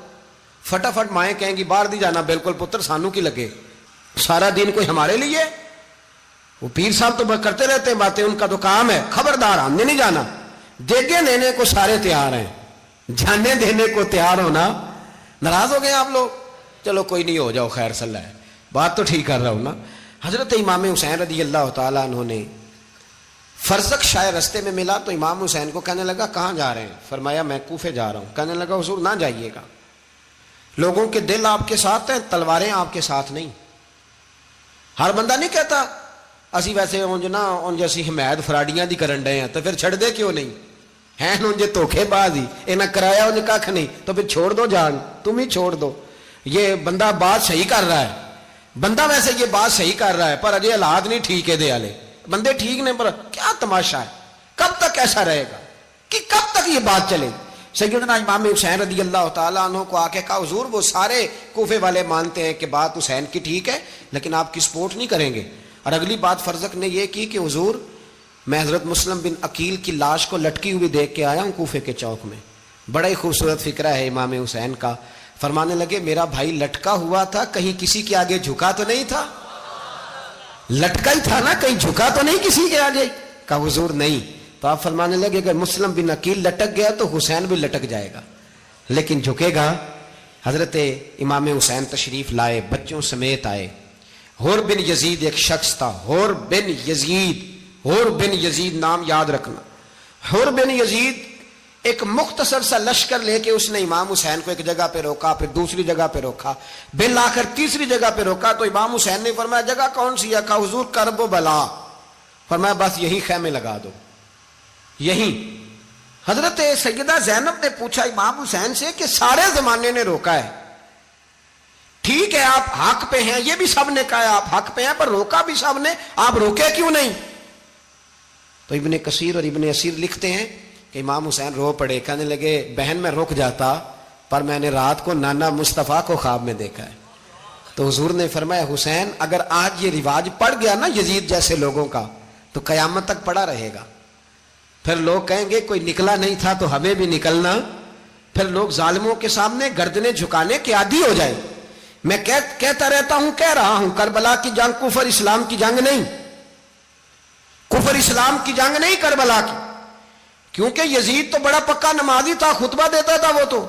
S1: فٹافٹ مائیں کہیں گی باہر دی جانا، بالکل پتر سانو کی لگے، سارا دن کوئی ہمارے لیے؟ وہ پیر صاحب تو کرتے رہتے ہیں باتیں، ان کا تو کام ہے، خبردار ہم نے نہیں جانا۔ دیگیں دینے کو سارے تیار ہیں، جانے دینے کو تیار ہونا۔ ناراض ہو گئے آپ لوگ؟ چلو کوئی نہیں، ہو جاؤ، خیر صلی اللہ ہے، بات تو ٹھیک کر رہا ہوں نا۔ حضرت امام حسین رضی اللہ تعالیٰ عنہ نے فرزق شاہ رستے میں ملا تو امام حسین کو کہنے لگا کہاں جا رہے ہیں؟ فرمایا میں کوفے جا رہا ہوں۔ کہنے لگا حضور نہ جائیے گا، لوگوں کے دل آپ کے ساتھ ہیں، تلواریں آپ کے ساتھ نہیں۔ ہر بندہ نہیں کہتا اسی ویسے اونج نا اونج اسی حمایت فراڈیاں دی کرن ڈے ہیں تو پھر چھڑ دے کیوں نہیں ہیں؟ اونجے دھوکھے باز ہی انہیں کرایا انہیں کھ نہیں تو پھر چھوڑ دو، جان تم ہی چھوڑ دو۔ یہ بندہ بات صحیح کر رہا ہے، بندہ ویسے یہ بات صحیح کر رہا ہے پر اجے حالات نہیں ٹھیک ہے، دے والے بندے ٹھیک نہیں، پر کیا تماشا ہے؟ کب تک ایسا رہے گا کہ کب تک یہ بات چلے؟ سیدنا امام حسین رضی اللہ تعالیٰ عنہ کو آ کے کہا حضور وہ سارے کوفے والے مانتے ہیں کہ بات حسین کی ٹھیک ہے لیکن آپ کی سپورٹ نہیں کریں گے۔ اور اگلی بات فرزق نے یہ کی کہ حضور میں حضرت مسلم بن عقیل کی لاش کو لٹکی ہوئی دیکھ کے آیا ہوں کوفے کے چوک میں، بڑا ہی خوبصورت فکرہ ہے امام حسین کا۔ فرمانے لگے میرا بھائی لٹکا ہوا تھا، کہیں کسی کے آگے جھکا تو نہیں تھا؟ لٹکا ہی تھا نا، کہیں جھکا تو نہیں کسی کے آگے؟ کہا حضور نہیں۔ تو آپ فرمانے لگے اگر مسلم بن عقیل لٹک گیا تو حسین بھی لٹک جائے گا، لیکن جھکے گا۔ حضرت امام حسین تشریف لائے، بچوں سمیت آئے۔ حور بن یزید ایک شخص تھا، حور بن یزید، حور بن یزید نام یاد رکھنا۔ حور بن یزید ایک مختصر سا لشکر لے کے اس نے امام حسین کو ایک جگہ پہ روکا، پھر دوسری جگہ پہ روکا، بالآخر تیسری جگہ پہ روکا تو امام حسین نے فرمایا جگہ کون سی ہے؟ کہا حضور کرب و بلا۔ فرمایا بس یہی خیمے لگا دو، یہی۔ حضرت سیدہ زینب نے پوچھا امام حسین سے کہ سارے زمانے نے روکا ہے، ٹھیک ہے آپ حق پہ ہیں، یہ بھی سب نے کہا آپ حق پہ ہیں، پر روکا بھی سب نے، آپ روکے کیوں نہیں؟ تو ابن کثیر اور ابن اسیر لکھتے ہیں کہ امام حسین رو پڑے، کہنے لگے بہن میں رک جاتا پر میں نے رات کو نانا مصطفیٰ کو خواب میں دیکھا ہے۔ تو حضور نے فرمایا حسین اگر آج یہ رواج پڑ گیا نا یزید جیسے لوگوں کا تو قیامت تک پڑا رہے گا، پھر لوگ کہیں گے کوئی نکلا نہیں تھا تو ہمیں بھی نکلنا، پھر لوگ ظالموں کے سامنے گردنیں جھکانے کے عادی ہو جائیں۔ میں کہتا رہتا ہوں، کہہ رہا ہوں، کربلا کی جنگ کفر اسلام کی جنگ نہیں، کفر اسلام کی جنگ نہیں کربلا کی، کیونکہ یزید تو بڑا پکا نمازی تھا، خطبہ دیتا تھا وہ تو۔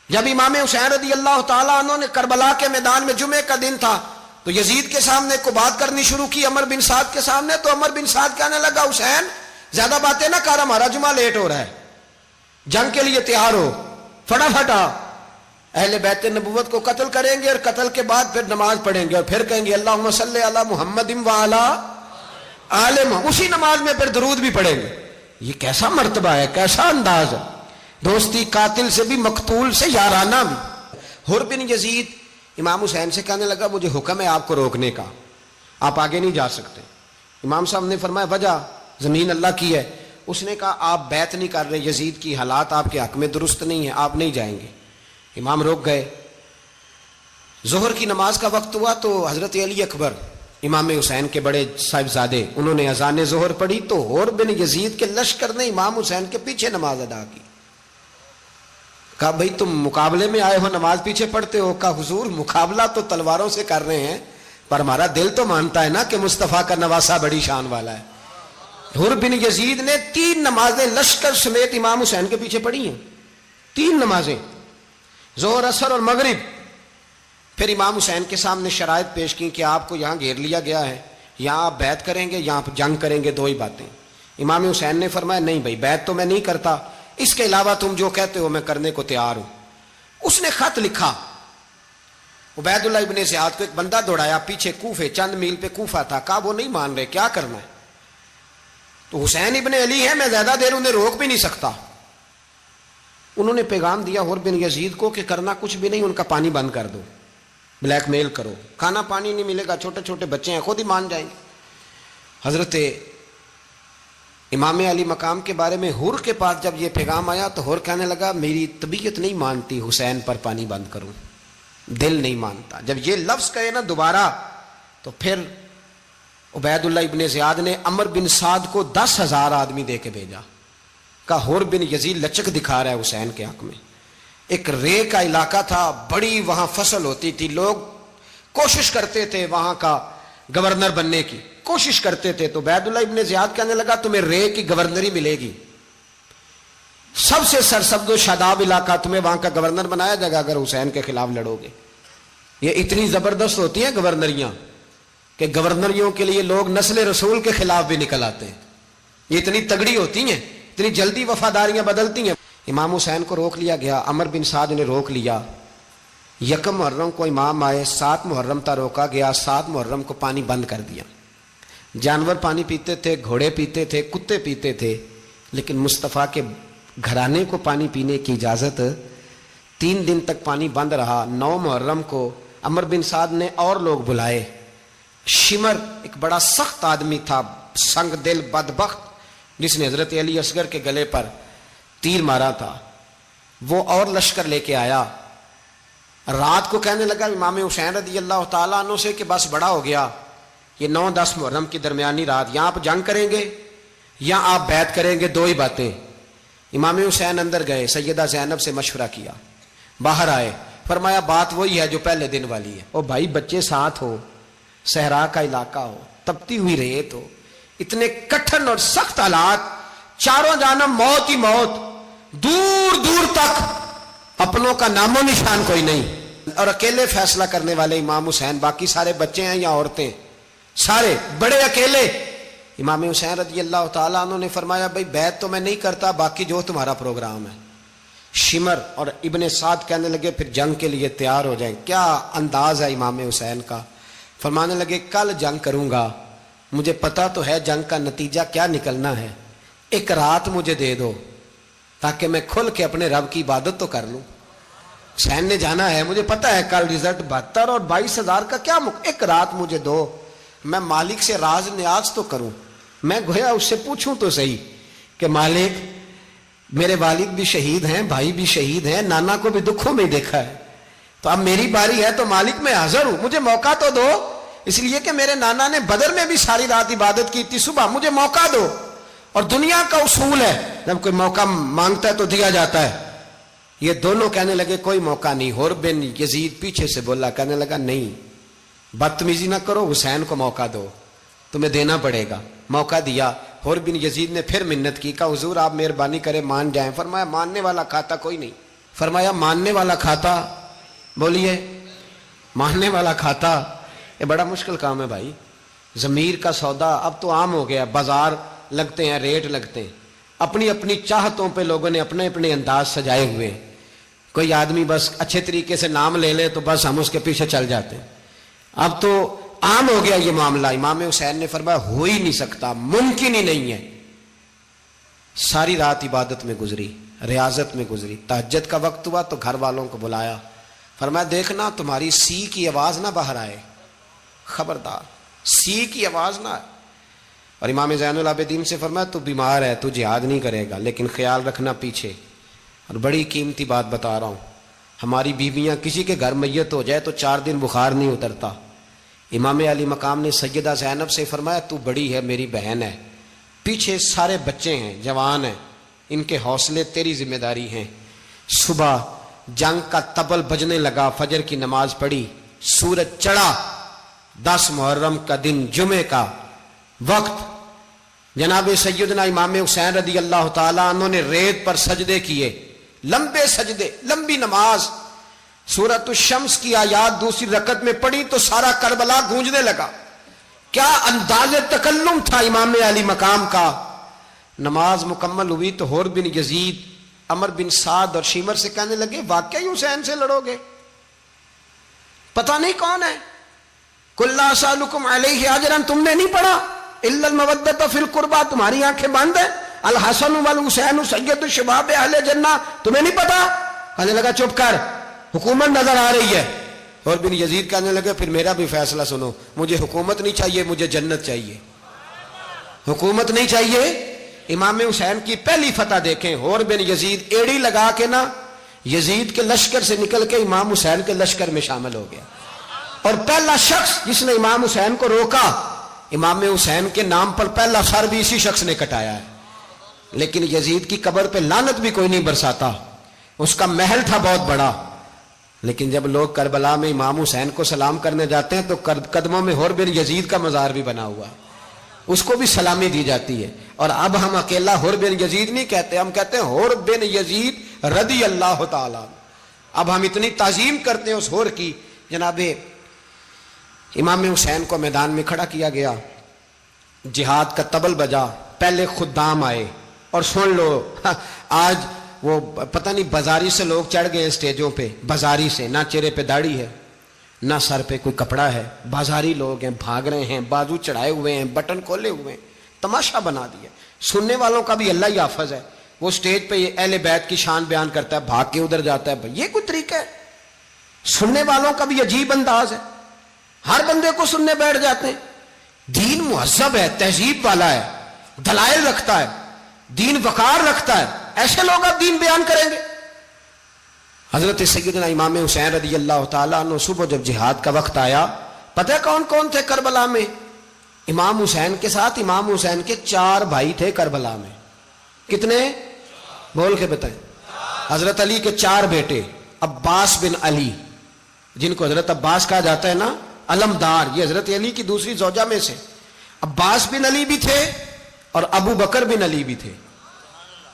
S1: جب امام حسین رضی اللہ تعالیٰ عنہ نے کربلا کے میدان میں جمعے کا دن تھا تو یزید کے سامنے کو بات کرنی شروع کی، عمر بن سعد کے سامنے، تو عمر بن سعد کہنے لگا حسین زیادہ باتیں نہ کر، ہمارا جمعہ لیٹ ہو رہا ہے، جنگ کے لیے تیار ہو، فٹافٹ آ، اہل بیت نبوت کو قتل کریں گے اور قتل کے بعد پھر نماز پڑھیں گے اور پھر کہیں گے اللہم صلی علی محمد وعلی آل محمد، اسی نماز میں پھر درود بھی پڑھیں گے۔ یہ کیسا مرتبہ ہے، کیسا انداز ہے، دوستی قاتل سے بھی مقتول سے یارانہ بھی۔ حر بن یزید امام حسین سے کہنے لگا مجھے حکم ہے آپ کو روکنے کا، آپ آگے نہیں جا سکتے۔ امام صاحب نے فرمایا وجہ؟ زمین اللہ کی ہے۔ اس نے کہا آپ بیعت نہیں کر رہے، یزید کی حالات آپ کے حق میں درست نہیں ہیں، آپ نہیں جائیں گے۔ امام روک گئے۔ ظہر کی نماز کا وقت ہوا تو حضرت علی اکبر امام حسین کے بڑے صاحبزادے انہوں نے اذان ظہر پڑھی تو حور بن یزید کے لشکر نے امام حسین کے پیچھے نماز ادا کی۔ کہا بھئی تم مقابلے میں آئے ہو نماز پیچھے پڑھتے ہو؟ کہا حضور مقابلہ تو تلواروں سے کر رہے ہیں پر ہمارا دل تو مانتا ہے نا کہ مصطفیٰ کا نواسہ بڑی شان والا ہے۔ حر بن یزید نے 3 نمازیں لشکر سمیت امام حسین کے پیچھے پڑھی ہیں، 3 نمازیں، ظہر اثر اور مغرب۔ پھر امام حسین کے سامنے شرائط پیش کی کہ آپ کو یہاں گھیر لیا گیا ہے، یہاں آپ بیعت کریں گے، یہاں جنگ کریں گے، 2 ہی باتیں۔ امام حسین نے فرمایا نہیں بھائی بیعت تو میں نہیں کرتا، اس کے علاوہ تم جو کہتے ہو میں کرنے کو تیار ہوں۔ اس نے خط لکھا، عبید اللہ ابن زیاد کو ایک بندہ دوڑایا پیچھے، کوفے چند میل پہ کوفہ تھا، کہا وہ نہیں مان رہے، کیا کرنا ہے؟ تو حسین ابن علی ہے، میں زیادہ دیر انہیں روک بھی نہیں سکتا، انہوں نے پیغام دیا حر بن یزید کو کہ کرنا کچھ بھی نہیں، ان کا پانی بند کر دو، بلیک میل کرو، کھانا پانی نہیں ملے گا، چھوٹے چھوٹے بچے ہیں خود ہی مان جائیں گے۔ حضرت امام علی مقام کے بارے میں حر کے پاس جب یہ پیغام آیا تو حر کہنے لگا میری طبیعت نہیں مانتی حسین پر پانی بند کروں، دل نہیں مانتا۔ جب یہ لفظ کہے نا دوبارہ تو پھر عبید اللہ ابن زیاد نے عمر بن سعد کو 10,000 آدمی دے کے بھیجا، کہا حر بن یزید لچک دکھا رہا ہے حسین کے حق میں۔ ایک رے کا علاقہ تھا، بڑی وہاں فصل ہوتی تھی، لوگ کوشش کرتے تھے وہاں کا گورنر بننے کی، کوشش کرتے تھے۔ تو عبید اللہ ابن زیاد کہنے لگا تمہیں رے کی گورنری ملے گی، سب سے سرسبز و شاداب علاقہ، تمہیں وہاں کا گورنر بنایا جائے گا اگر حسین کے خلاف لڑو گے۔ یہ اتنی زبردست ہوتی ہیں گورنریاں کہ گورنریوں کے لیے لوگ نسل رسول کے خلاف بھی نکل آتے ہیں، یہ اتنی تگڑی ہوتی ہیں، اتنی جلدی وفاداریاں بدلتی ہیں۔ امام حسین کو روک لیا گیا، عمر بن سعد نے روک لیا۔ یکم محرم کو امام آئے، 7 محرم تا روکا گیا، 7 محرم کو پانی بند کر دیا۔ جانور پانی پیتے تھے، گھوڑے پیتے تھے، کتے پیتے تھے، لیکن مصطفیٰ کے گھرانے کو پانی پینے کی اجازت، 3 دن تک پانی بند رہا۔ 9 محرم کو عمر بن سعد نے اور لوگ بلائے۔ شمر ایک بڑا سخت آدمی تھا، سنگ دل بدبخت، جس نے حضرت علی اصغر کے گلے پر تیر مارا تھا، وہ اور لشکر لے کے آیا۔ رات کو کہنے لگا امام حسین رضی اللہ تعالیٰ عنہ سے کہ بس بڑا ہو گیا، یہ 9-10 محرم کی درمیانی رات، یا آپ جنگ کریں گے یا آپ بیعت کریں گے، 2 ہی باتیں۔ امام حسین اندر گئے، سیدہ زینب سے مشورہ کیا، باہر آئے، فرمایا بات وہی ہے جو پہلے دن والی ہے۔ او بھائی بچے ساتھ ہو، صحرا کا علاقہ ہو، تپتی ہوئی ریت ہو، اتنے کٹھن اور سخت حالات، چاروں جانب موت ہی موت، دور دور تک اپنوں کا نام و نشان کوئی نہیں، اور اکیلے فیصلہ کرنے والے امام حسین، باقی سارے بچے ہیں یا عورتیں، سارے بڑے اکیلے۔ امام حسین رضی اللہ تعالیٰ عنہ نے فرمایا بھائی بیعت تو میں نہیں کرتا، باقی جو تمہارا پروگرام ہے۔ شمر اور ابن سعد کہنے لگے پھر جنگ کے لیے تیار ہو جائیں۔ کیا انداز ہے امام حسین کا، فرمانے لگے کل جنگ کروں گا، مجھے پتا تو ہے جنگ کا نتیجہ کیا نکلنا ہے، ایک رات مجھے دے دو تاکہ میں کھل کے اپنے رب کی عبادت تو کر لوں۔ حسین نے جانا ہے، مجھے پتا ہے کل رزلٹ 72 اور 22,000 کا کیا ایک رات مجھے دو، میں مالک سے راز نیاز تو کروں، میں گویا اس سے پوچھوں تو صحیح کہ مالک میرے والد بھی شہید ہیں، بھائی بھی شہید ہیں، نانا کو بھی دکھوں میں دیکھا ہے، تو اب میری باری ہے تو مالک میں حاضر ہوں، مجھے موقع تو دو، اس لیے کہ میرے نانا نے بدر میں بھی ساری رات عبادت کی تھی، صبح مجھے موقع دو۔ اور دنیا کا اصول ہے جب کوئی موقع مانگتا ہے تو دیا جاتا ہے۔ یہ دونوں کہنے لگے کوئی موقع نہیں۔ حر بن یزید پیچھے سے بولا، کہنے لگا نہیں بدتمیزی نہ کرو، حسین کو موقع دو، تمہیں دینا پڑے گا۔ موقع دیا۔ حر بن یزید نے پھر منت کی، کہا حضور آپ مہربانی کریں مان جائیں۔ فرمایا ماننے والا کھاتا کوئی نہیں۔ فرمایا ماننے والا کھاتا، بولیے ماننے والا کھاتا، یہ بڑا مشکل کام ہے بھائی، ضمیر کا سودا اب تو عام ہو گیا، بازار لگتے ہیں، ریٹ لگتے ہیں، اپنی اپنی چاہتوں پہ لوگوں نے اپنے اپنے انداز سجائے ہوئے ہیں۔ کوئی آدمی بس اچھے طریقے سے نام لے لے تو بس ہم اس کے پیچھے چل جاتے ہیں، اب تو عام ہو گیا یہ معاملہ۔ امام حسین نے فرمایا ہو ہی نہیں سکتا، ممکن ہی نہیں ہے۔ ساری رات عبادت میں گزری، ریاضت میں گزری، تہجد کا وقت ہوا تو گھر والوں کو بلایا، فرمایا دیکھنا تمہاری سی کی آواز نہ باہر آئے، خبردار سی کی آواز نہ آئے۔ اور امام زین العابدین سے فرمایا تو بیمار ہے، تو جہاد نہیں کرے گا، لیکن خیال رکھنا پیچھے۔ اور بڑی قیمتی بات بتا رہا ہوں، ہماری بیویاں کسی کے گھر میت ہو جائے تو 4 دن بخار نہیں اترتا۔ امام علی مقام نے سیدہ زینب سے فرمایا تو بڑی ہے، میری بہن ہے، پیچھے سارے بچے ہیں، جوان ہیں، ان کے حوصلے تیری ذمہ داری ہیں۔ صبح جنگ کا طبل بجنے لگا، فجر کی نماز پڑھی، سورج چڑھا، 10 محرم کا دن، جمعے کا وقت، جناب سیدنا امام حسین رضی اللہ تعالیٰ عنہ نے ریت پر سجدے کیے، لمبے سجدے، لمبی نماز، سورۃ الشمس کی آیات دوسری رکعت میں پڑھی تو سارا کربلا گونجنے لگا۔ کیا انداز تکلم تھا امام علی مقام کا۔ نماز مکمل ہوئی تو حر بن یزید، عمر بن سعد اور شیمر سے کہنے لگے واقعی حسین سے لڑو گے؟ پتہ نہیں کون ہے۔ قل لا اسألکم علیہ اجرا، تم نے نہیں پڑھا الا المودۃ فی القربى، تمہاری آنکھیں بند ہیں، الحسن والحسین سید شباب اہل جنہ، تمہیں نہیں پتا؟ کہنے لگا چپ کر، حکومت نظر آ رہی ہے۔ اور بن یزید کہنے لگے پھر میرا بھی فیصلہ سنو، مجھے حکومت نہیں چاہیے، مجھے جنت چاہیے۔ حکومت نہیں چاہیے۔ امام حسین کی پہلی فتح دیکھیں، اور بن یزید ایڑی لگا کے نا یزید کے لشکر سے نکل کے امام حسین کے لشکر میں شامل ہو گیا، اور پہلا شخص جس نے امام حسین کو روکا، امام حسین کے نام پر پہلا سر بھی اسی شخص نے کٹایا ہے۔ لیکن یزید کی قبر پہ لعنت بھی کوئی نہیں برساتا، اس کا محل تھا بہت بڑا، لیکن جب لوگ کربلا میں امام حسین کو سلام کرنے جاتے ہیں تو قدموں میں حور بن یزید کا مزار بھی بنا ہوا ہے، اس کو بھی سلامی دی جاتی ہے۔ اور اب ہم اکیلا حور بن یزید نہیں کہتے، ہم کہتے ہیں حور بن یزید رضی اللہ تعالیٰ۔ اب ہم اتنی تعظیم کرتے ہیں اس حور کی۔ جناب امام حسین کو میدان میں کھڑا کیا گیا، جہاد کا طبل بجا، پہلے خدام آئے، اور سن لو آج وہ پتہ نہیں بازاری سے لوگ چڑھ گئے اسٹیجوں پہ، بازاری سے، نہ چہرے پہ داڑھی ہے نہ سر پہ کوئی کپڑا ہے، بازاری لوگ ہیں، بھاگ رہے ہیں، بازو چڑھائے ہوئے ہیں، بٹن کھولے ہوئے ہیں، تماشا بنا دیا۔ سننے والوں کا بھی اللہ ہی حافظ ہے، وہ سٹیج پہ یہ اہل بیت کی شان بیان کرتا ہے، بھاگ کے ادھر جاتا ہے، یہ کوئی طریقہ ہے؟ سننے والوں کا بھی عجیب انداز ہے، ہر بندے کو سننے بیٹھ جاتے ہیں۔ دین مہذب ہے، تہذیب والا ہے، دلائل رکھتا ہے، دین وقار رکھتا ہے، ایسے لوگ اب دین بیان کریں گے؟ حضرت سیدنا امام حسین رضی اللہ تعالیٰ عنہ صبح جب جہاد کا وقت آیا، پتہ ہے کون کون تھے کربلا میں؟ امام حسین کے ساتھ امام حسین کے 4 بھائی تھے کربلا میں۔ کتنے؟ بول کے بتائیں۔ حضرت علی کے 4 بیٹے، عباس بن علی، جن کو حضرت عباس کہا جاتا ہے نا، علمدار، یہ حضرت علی کی دوسری زوجہ میں سے۔ عباس بن علی بھی تھے، اور ابو بکر بن علی بھی تھے،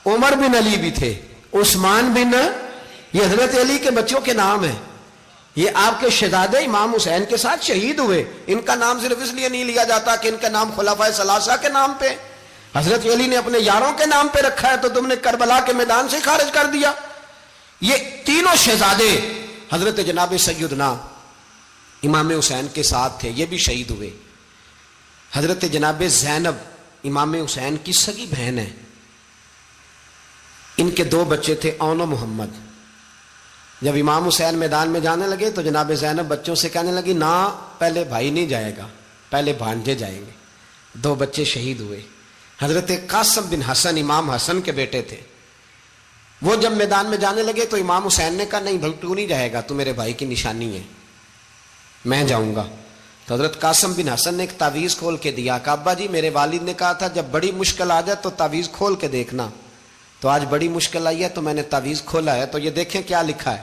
S1: عمر بن علی بھی تھے، عثمان بن، یہ حضرت علی کے بچوں کے نام ہیں۔ یہ آپ کے شہزادے امام حسین کے ساتھ شہید ہوئے، ان کا نام صرف اس لیے نہیں لیا جاتا کہ ان کا نام خلفائے ثلاثہ کے نام پہ، حضرت علی نے اپنے یاروں کے نام پہ رکھا ہے، تو تم نے کربلا کے میدان سے خارج کر دیا۔ یہ تینوں شہزادے حضرت جناب سیدنا امام حسین کے ساتھ تھے، یہ بھی شہید ہوئے۔ حضرت جناب زینب امام حسین کی سگی بہن ہے، ان کے 2 بچے تھے، اون و محمد۔ جب امام حسین میدان میں جانے لگے تو جناب زینب بچوں سے کہنے لگی نہ، پہلے بھائی نہیں جائے گا، پہلے بھانجے جائیں گے۔ 2 بچے شہید ہوئے۔ حضرت قاسم بن حسن امام حسن کے بیٹے تھے، وہ جب میدان میں جانے لگے تو امام حسین نے کہا نہیں بھائی تو نہیں جائے گا، تو میرے بھائی کی نشانی ہے، میں جاؤں گا۔ تو حضرت قاسم بن حسن نے ایک تعویذ کھول کے دیا کہ ابا جی میرے والد نے کہا تھا جب بڑی مشکل آ جائے تو تعویذ کھول کے دیکھنا، تو آج بڑی مشکل آئی ہے تو میں نے تعویذ کھولا ہے، تو یہ دیکھیں کیا لکھا ہے،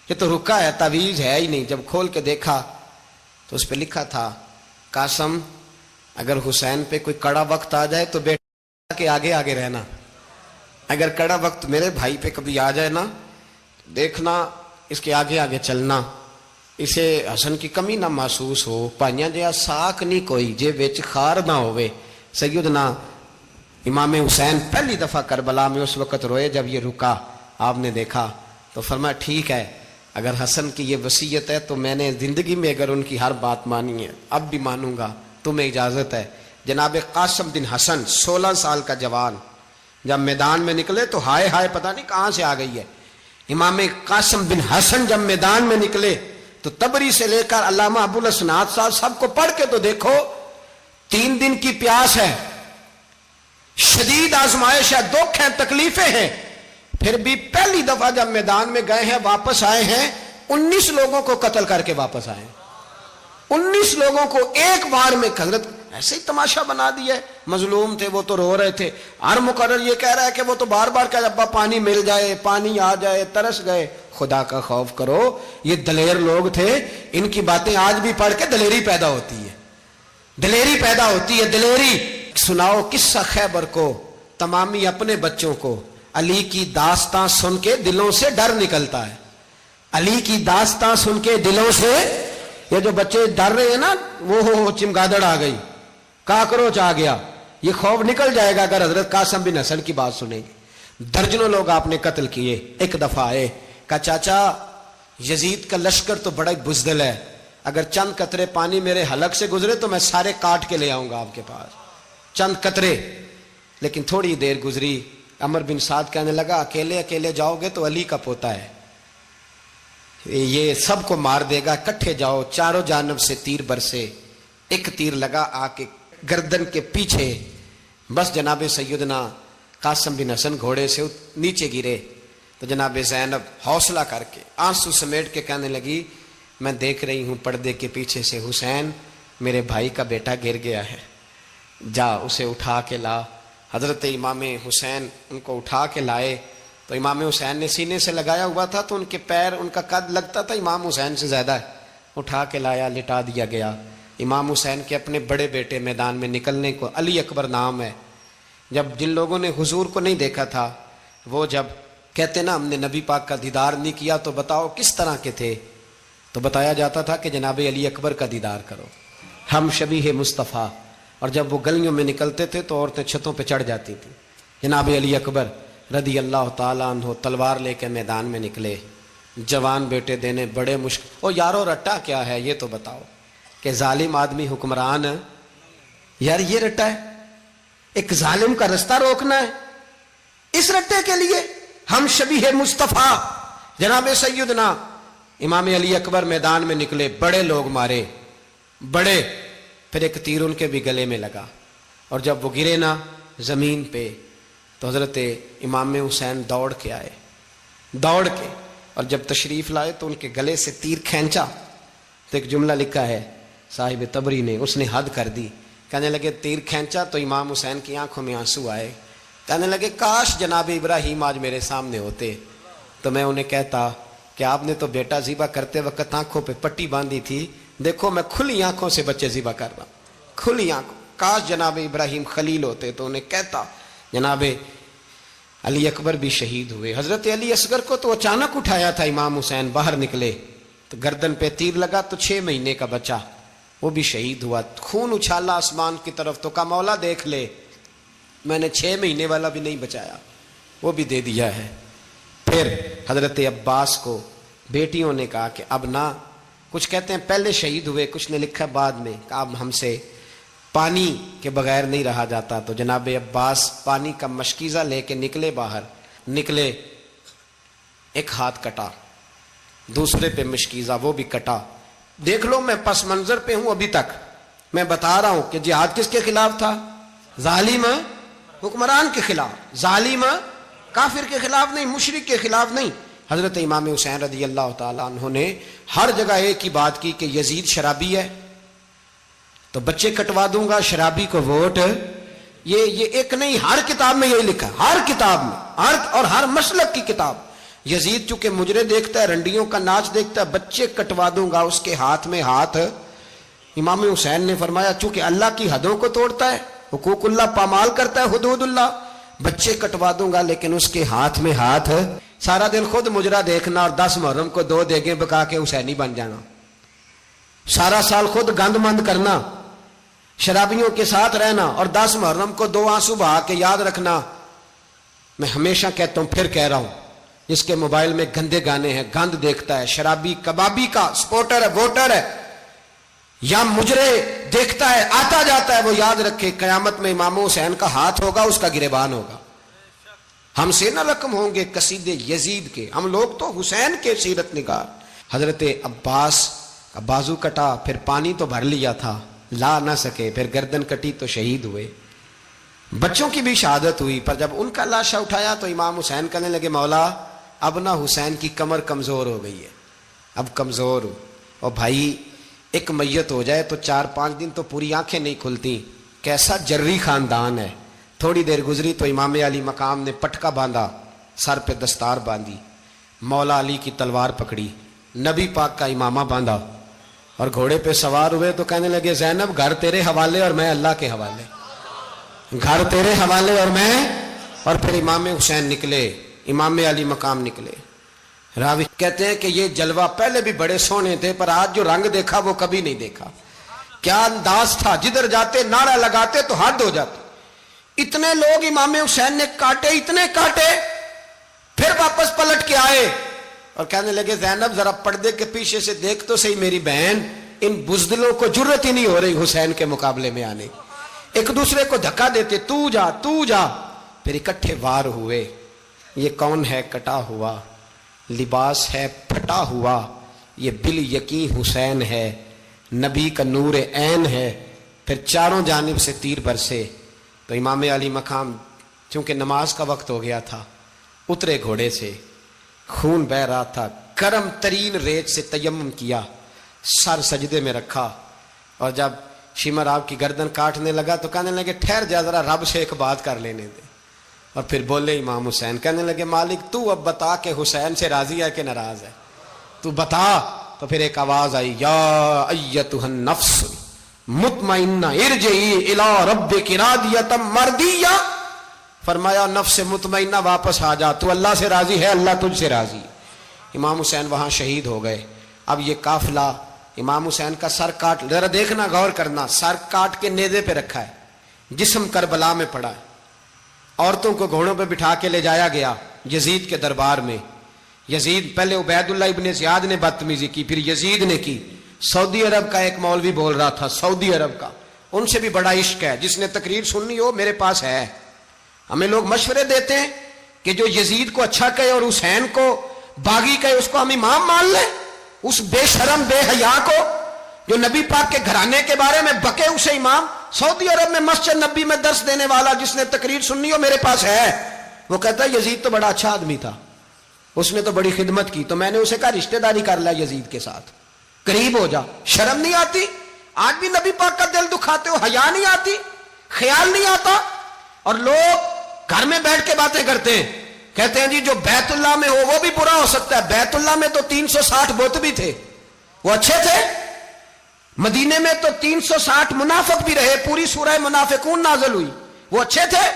S1: یہ تو رکا ہے، تعویذ ہے ہی نہیں۔ جب کھول کے دیکھا تو اس پہ لکھا تھا قاسم اگر حسین پہ کوئی کڑا وقت آ جائے تو بیٹا کے آگے آگے رہنا، اگر کڑا وقت میرے بھائی پہ کبھی آ جائے نا دیکھنا اس کے آگے آگے چلنا، اسے حسن کی کمی نہ محسوس ہو، پائیاں جہا ساک نہیں کوئی جے وچ خار نہ ہوئے۔ سیدنا امام حسین پہلی دفعہ کربلا میں اس وقت روئے جب یہ رکا، آپ نے دیکھا تو فرمایا ٹھیک ہے، اگر حسن کی یہ وصیت ہے تو میں نے زندگی میں اگر ان کی ہر بات مانی ہے اب بھی مانوں گا، تمہیں اجازت ہے۔ جناب قاسم بن حسن 16 سال کا جوان جب میدان میں نکلے تو ہائے ہائے پتہ نہیں کہاں سے آ گئی ہے۔ امام قاسم بن حسن جب میدان میں نکلے تو تبری سے لے کر علامہ ابو الاسناد صاحب سب کو پڑھ کے تو دیکھو، 3 دن کی پیاس ہے، شدید آزمائش ہے، دکھ ہیں، تکلیفیں ہیں، پھر بھی پہلی دفعہ جب میدان میں گئے ہیں واپس آئے ہیں 19 لوگوں کو قتل کر کے واپس آئے ہیں، 19 لوگوں کو ایک بار میں۔ حضرت ایسے ہی تماشا بنا دیا ہے، مظلوم تھے وہ تو رو رہے تھے، ہر مقرر یہ کہہ رہا ہے کہ وہ تو بار بار کہ ابا پانی مل جائے، پانی آ جائے، ترس گئے۔ خدا کا خوف کرو، یہ دلیر لوگ تھے، ان کی باتیں آج بھی پڑھ کے دلیری پیدا ہوتی ہے، دلیری پیدا ہوتی ہے، دلیری۔ سناؤ قصہ خیبر کو تمامی اپنے بچوں کو، علی کی داستان سن کے دلوں سے ڈر نکلتا ہے، علی کی داستان سن کے دلوں سے، یہ جو بچے ڈر رہے ہیں نا وہ چمگادڑ آ گئی، کاکروچ آ گیا، یہ خوف نکل جائے گا اگر حضرت قاسم بن حسن کی بات سنیں گے۔ درجنوں لوگ آپ نے قتل کیے۔ ایک دفعہ آئے کہا چاچا یزید کا لشکر تو بڑا بزدل ہے، اگر چند قطرے پانی میرے حلق سے گزرے تو میں سارے کاٹ کے لے آؤں گا آپ کے پاس، چند قطرے۔ لیکن تھوڑی دیر گزری، عمر بن سعد کہنے لگا اکیلے اکیلے جاؤ گے تو علی کا پوتا ہے، یہ سب کو مار دے گا، اکٹھے جاؤ۔ چاروں جانب سے تیر برسے، ایک تیر لگا آ کے گردن کے پیچھے، بس جناب سیدنا قاسم بن حسن گھوڑے سے نیچے گرے۔ تو جناب زینب حوصلہ کر کے آنسو سمیٹ کے کہنے لگی میں دیکھ رہی ہوں پردے کے پیچھے سے حسین میرے بھائی کا بیٹا گر گیا ہے، جا اسے اٹھا کے لا۔ حضرت امام حسین ان کو اٹھا کے لائے تو امام حسین نے سینے سے لگایا ہوا تھا تو ان کے پیر، ان کا قد لگتا تھا امام حسین سے زیادہ ہے، اٹھا کے لایا، لٹا دیا گیا۔ امام حسین کے اپنے بڑے بیٹے میدان میں نکلنے کو، علی اکبر نام ہے، جب جن لوگوں نے حضور کو نہیں دیکھا تھا وہ جب کہتے نا ہم نے نبی پاک کا دیدار نہیں کیا تو بتاؤ کس طرح کے تھے، تو بتایا جاتا تھا کہ جناب علی اکبر کا دیدار کرو، ہم شبیہ مصطفیٰ۔ اور جب وہ گلیوں میں نکلتے تھے تو عورتیں چھتوں پہ چڑھ جاتی تھیں۔ جناب علی اکبر رضی اللہ تعالیٰ عنہ تلوار لے کے میدان میں نکلے، جوان بیٹے دینے بڑے مشکل۔ او یارو رٹا کیا ہے یہ تو بتاؤ، کہ ظالم آدمی حکمران، یار یہ رٹا ہے، ایک ظالم کا رستہ روکنا ہے، اس رٹے کے لیے ہم شبیہ مصطفیٰ۔ جناب سیدنا امام علی اکبر میدان میں نکلے، بڑے لوگ مارے، بڑے، پھر ایک تیر ان کے بھی گلے میں لگا، اور جب وہ گرے نا زمین پہ تو حضرت امام حسین دوڑ کے آئے، دوڑ کے، اور جب تشریف لائے تو ان کے گلے سے تیر کھینچا تو ایک جملہ لکھا ہے صاحب تبری نے، اس نے حد کر دی، کہنے لگے تیر کھینچا تو امام حسین کی آنکھوں میں آنسو آئے، کہنے لگے کاش جناب ابراہیم آج میرے سامنے ہوتے تو میں انہیں کہتا کہ آپ نے تو بیٹا ذبح کرتے وقت آنکھوں پہ پٹی باندھی تھی، دیکھو میں کھلی آنکھوں سے بچے ذبح کر رہا ہوں، کھلی آنکھوں، کاش جناب ابراہیم خلیل ہوتے تو انہیں کہتا۔ جناب علی اکبر بھی شہید ہوئے۔ حضرت علی اصغر کو تو اچانک اٹھایا تھا امام حسین، باہر نکلے تو گردن پہ تیر لگا تو 6 مہینے کا بچہ وہ بھی شہید ہوا، خون اچھالا آسمان کی طرف تو کہا مولا دیکھ لے میں نے 6 مہینے والا بھی نہیں بچایا، وہ بھی دے دیا ہے۔ پھر حضرت عباس کو بیٹیوں نے کہا کہ اب نہ، کچھ کہتے ہیں پہلے شہید ہوئے، کچھ نے لکھا بعد میں، کہ اب ہم سے پانی کے بغیر نہیں رہا جاتا، تو جناب عباس پانی کا مشکیزہ لے کے نکلے، باہر نکلے، ایک ہاتھ کٹا، دوسرے پہ مشکیزہ وہ بھی کٹا۔ دیکھ لو میں پس منظر پہ ہوں ابھی تک، میں بتا رہا ہوں کہ جہاد کس کے خلاف تھا؟ ظالم حکمران کے خلاف، ظالم کافر کے خلاف نہیں، مشرک کے خلاف نہیں۔ حضرت امام حسین رضی اللہ تعالیٰ عنہ نے ہر جگہ ایک ہی بات کی کہ یزید شرابی ہے تو بچے کٹوا دوں گا، شرابی کو ووٹ۔ یہ ایک نہیں، ہر کتاب میں یہی لکھا، ہر کتاب میں، اور ہر مسلک کی کتاب۔ یزید چونکہ مجرے دیکھتا ہے، رنڈیوں کا ناچ دیکھتا ہے، بچے کٹوا دوں گا، اس کے ہاتھ میں ہاتھ۔ امام حسین نے فرمایا چونکہ اللہ کی حدوں کو توڑتا ہے، حقوق اللہ پامال کرتا ہے، حدود اللہ، بچے کٹوا دوں گا لیکن اس کے ہاتھ میں ہاتھ۔ سارا دن خود مجرا دیکھنا اور 10 محرم کو 2 دیگیں پکا کے حسینی بن جانا، سارا سال خود گند مند کرنا، شرابیوں کے ساتھ رہنا، اور 10 محرم کو 2 آنسو بہا کے یاد رکھنا۔ میں ہمیشہ کہتا ہوں، پھر کہہ رہا ہوں، جس کے موبائل میں گندے گانے ہیں، گند دیکھتا ہے، شرابی کبابی کا سپورٹر ہے، ووٹر ہے، یا مجرے دیکھتا ہے آتا جاتا ہے، وہ یاد رکھے قیامت میں امام حسین کا ہاتھ ہوگا، اس کا گریبان ہوگا۔ ہم سے نہ رقم ہوں گے قصیدے یزید کے، ہم لوگ تو حسین کے سیرت نگار۔ حضرت عباس کا بازو کٹا، پھر پانی تو بھر لیا تھا، لا نہ سکے، پھر گردن کٹی تو شہید ہوئے۔ بچوں کی بھی شہادت ہوئی، پر جب ان کا لاشا اٹھایا تو امام حسین کہنے لگے مولا اب نہ حسین کی کمر کمزور ہو گئی ہے، اب کمزور ہو، اور بھائی ایک میت ہو جائے تو 4-5 دن تو پوری آنکھیں نہیں کھلتی، کیسا جری خاندان ہے۔ تھوڑی دیر گزری تو امام علی مقام نے پٹکا باندھا، سر پہ دستار باندھی، مولا علی کی تلوار پکڑی، نبی پاک کا امامہ باندھا، اور گھوڑے پہ سوار ہوئے تو کہنے لگے زینب گھر تیرے حوالے اور میں اللہ کے حوالے، گھر تیرے حوالے اور میں۔ اور پھر امام حسین نکلے، امام علی مقام نکلے۔ راوی کہتے ہیں کہ یہ جلوہ پہلے بھی بڑے سونے تھے، پر آج جو رنگ دیکھا وہ کبھی نہیں دیکھا۔ کیا انداز تھا، جدھر جاتے نعرہ لگاتے تو حد ہو جاتے۔ اتنے لوگ امام حسین نے کاٹے، اتنے کاٹے، پھر واپس پلٹ کے آئے اور کہنے لگے زینب ذرا پردے کے پیچھے سے دیکھ تو صحیح میری بہن، ان بزدلوں کو جرت ہی نہیں ہو رہی حسین کے مقابلے میں آنے، ایک دوسرے کو دھکا دیتے، تو جا تو جا، پھر اکٹھے وار ہوئے۔ یہ کون ہے کٹا ہوا، لباس ہے پھٹا ہوا، یہ بال یقین حسین ہے، نبی کا نور عین ہے۔ پھر چاروں جانب سے تیر برسے تو امام علی مقام چونکہ نماز کا وقت ہو گیا تھا، اترے گھوڑے سے، خون بہ رہا تھا، گرم ترین ریت سے تیمم کیا، سر سجدے میں رکھا، اور جب شمر آپ کی گردن کاٹنے لگا تو کہنے لگے ٹھہر جا ذرا رب سے ایک بات کر لینے دے۔ اور پھر بولے امام حسین، کہنے لگے مالک تو اب بتا کہ حسین سے راضی ہے کہ ناراض ہے، تو بتا۔ تو پھر ایک آواز آئی، یا ایتھا النفس مطمئنہ ارجعی الی ربک راضیۃ مرضیہ، فرمایا نفس مطمئنہ واپس آ جا، تو اللہ سے راضی ہے، اللہ تجھ سے راضی۔ امام حسین وہاں شہید ہو گئے۔ اب یہ قافلہ امام حسین کا سر کاٹ، ذرا دیکھنا غور کرنا، سر کاٹ کے نیزے پہ رکھا ہے، جسم کربلا میں پڑا ہے، عورتوں کو گھوڑوں پہ بٹھا کے لے جایا گیا یزید کے دربار میں۔ یزید پہلے عبید اللہ ابن زیاد نے بدتمیزی کی، پھر یزید نے کی۔ سعودی عرب کا ایک مولوی بول رہا تھا، سعودی عرب کا، ان سے بھی بڑا عشق ہے، جس نے تقریر سننی ہو میرے پاس ہے۔ ہمیں لوگ مشورے دیتے ہیں کہ جو یزید کو اچھا کہے اور حسین کو باغی کہے اس کو ہم امام مان لیں، اس بے شرم بے حیا کو جو نبی پاک کے گھرانے کے بارے میں بکے اسے امام۔ سعودی عرب میں مسجد نبی میں درس دینے والا جس نے تقریر سننی ہو میرے پاس ہے، وہ کہتا ہے یزید تو بڑا اچھا آدمی تھا، اس نے تو بڑی خدمت کی، تو میں نے اسے کہا رشتہ داری کر لیا یزید کے ساتھ، قریب ہو جا۔ شرم نہیں آتی؟ آج بھی نبی پاک کا دل دکھاتے ہو، حیا نہیں آتی، خیال نہیں آتا؟ اور لوگ گھر میں بیٹھ کے باتیں کرتے ہیں، کہتے ہیں جی جو بیت اللہ میں ہو وہ بھی برا ہو سکتا ہے۔ بیت اللہ میں تو 360 بت بھی تھے، وہ اچھے تھے۔ مدینے میں تو 360 منافق بھی رہے، پوری سورہ منافقون نازل ہوئی، وہ اچھے تھے۔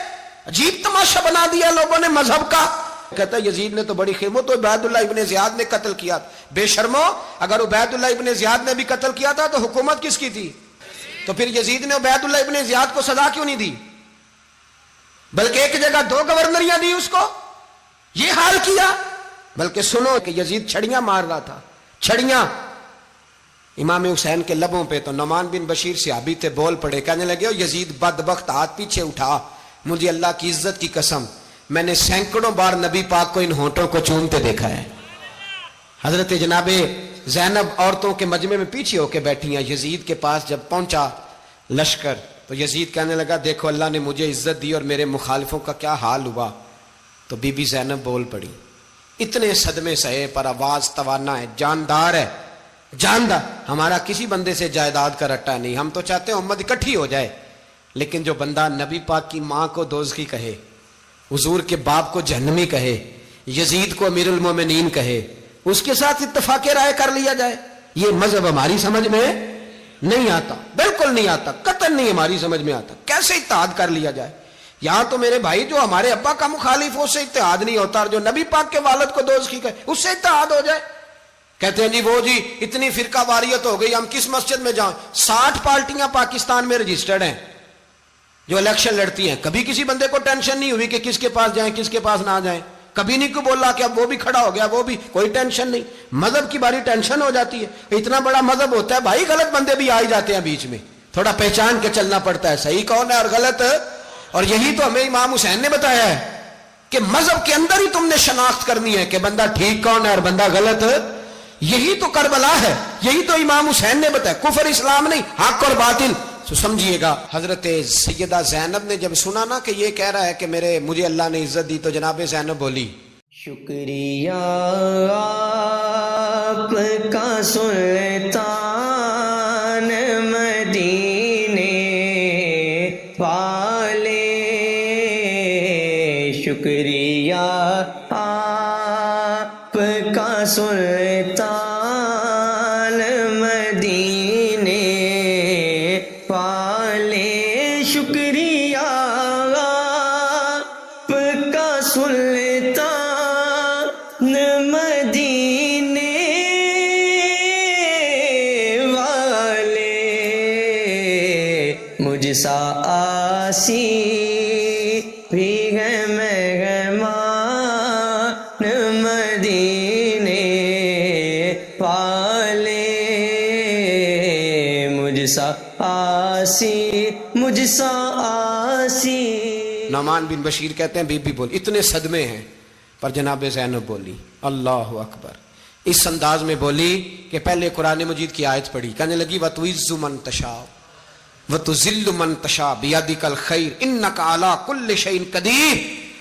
S1: عجیب تماشا بنا دیا لوگوں نے مذہب کا۔ کہتا ہے یزید نے تو بڑی خدمت، تو عبید اللہ ابن زیاد نے قتل کیا۔ بے شرمو، اگر عبید اللہ ابن زیاد نے بھی قتل کیا تھا تو حکومت کس کی تھی؟ تو پھر یزید نے عبید اللہ ابن زیاد کو سزا کیوں نہیں دی، بلکہ ایک جگہ 2 گورنریاں دی اس کو؟ یہ حال کیا۔ بلکہ سنو کہ یزید چھڑیاں مار رہا تھا، چھڑیاں امام حسین کے لبوں پہ۔ تو نعمان بن بشیر صحابی تھے، بول پڑے، کہنے لگے او یزید بدبخت، ہاتھ پیچھے اٹھا، مجھے اللہ کی عزت کی قسم میں نے سینکڑوں بار نبی پاک کو ان ہونٹوں کو چومتے دیکھا ہے۔ حضرت جناب زینب عورتوں کے مجمع میں پیچھے ہو کے بیٹھی ہیں۔ یزید کے پاس جب پہنچا لشکر تو یزید کہنے لگا دیکھو اللہ نے مجھے عزت دی اور میرے مخالفوں کا کیا حال ہوا۔ تو بی بی زینب بول پڑی، اتنے صدمے سہے پر آواز توانا ہے، جاندار ہے، جاندار۔ ہمارا کسی بندے سے جائیداد کا رٹا نہیں، ہم تو چاہتے ہیں امت اکٹھی ہو جائے، لیکن جو بندہ نبی پاک کی ماں کو دوزخی کہے، حضور کے باپ کو جہنمی کہے، یزید کو امیر المومنین کہے، اس کے ساتھ اتفاق رائے کر لیا جائے، یہ مذہب ہماری سمجھ میں نہیں آتا، بالکل نہیں آتا، قطعاً نہیں ہماری سمجھ میں آتا۔ کیسے اتحاد کر لیا جائے؟ یہاں تو میرے بھائی جو ہمارے ابا کا مخالف ہو اس سے اتحاد نہیں ہوتا، اور جو نبی پاک کے والد کو دوزخی کہے اس سے اتحاد ہو جائے۔ کہتے ہیں جی وہ جی اتنی فرقہ واریت ہو گئی، ہم کس مسجد میں جائیں؟ 60 پارٹیاں پاکستان میں رجسٹرڈ ہیں جو الیکشن لڑتی ہیں، کبھی کسی بندے کو ٹینشن نہیں ہوئی کہ کس کے پاس جائیں کس کے پاس نہ جائیں، کبھی نہیں کوئی بولا کہ اب وہ بھی کھڑا ہو گیا، وہ بھی، کوئی ٹینشن نہیں۔ مذہب کی باری ٹینشن ہو جاتی ہے، اتنا بڑا مذہب ہوتا ہے بھائی، غلط بندے بھی آ ہی جاتے ہیں بیچ میں، تھوڑا پہچان کے چلنا پڑتا ہے صحیح کون ہے اور غلط۔ اور یہی تو ہمیں امام حسین نے بتایا ہے کہ مذہب کے اندر ہی تم نے شناخت کرنی ہے کہ بندہ ٹھیک کون ہے اور بندہ غلط۔ یہی تو کربلا ہے، یہی تو امام حسین نے بتایا، کفر اسلام نہیں، حق اور باطل۔ تو سمجھیے گا حضرت سیدہ زینب نے جب سنا نا کہ یہ کہہ رہا ہے کہ مجھے اللہ نے عزت دی، تو جناب زینب بولی
S2: شکریہ آپ کا سلطان مدینے والے، شکریہ آپ کا سلطان مدینے والے، شکریہ آپ کا سلطان مدینے والے، مجھ سا آسی بھی ہے مہمان مدینے والے، مجھ سا
S1: نعمان بن بشیر کہتے ہیں بی بی بولی، اتنے صدمے ہیں، پر جناب زینب بولی اللہ اکبر، اس انداز میں بولی کہ پہلے قرآن مجید کی آیت پڑھی، کہنے لگی وَتُعِزُّ مَن تَشَاءُ وَتُذِلُّ مَن تَشَاءُ بِيَدِكَ الْخَيْرُ إِنَّكَ عَلَىٰ كُلِّ شَيْءٍ قَدِيرٌ۔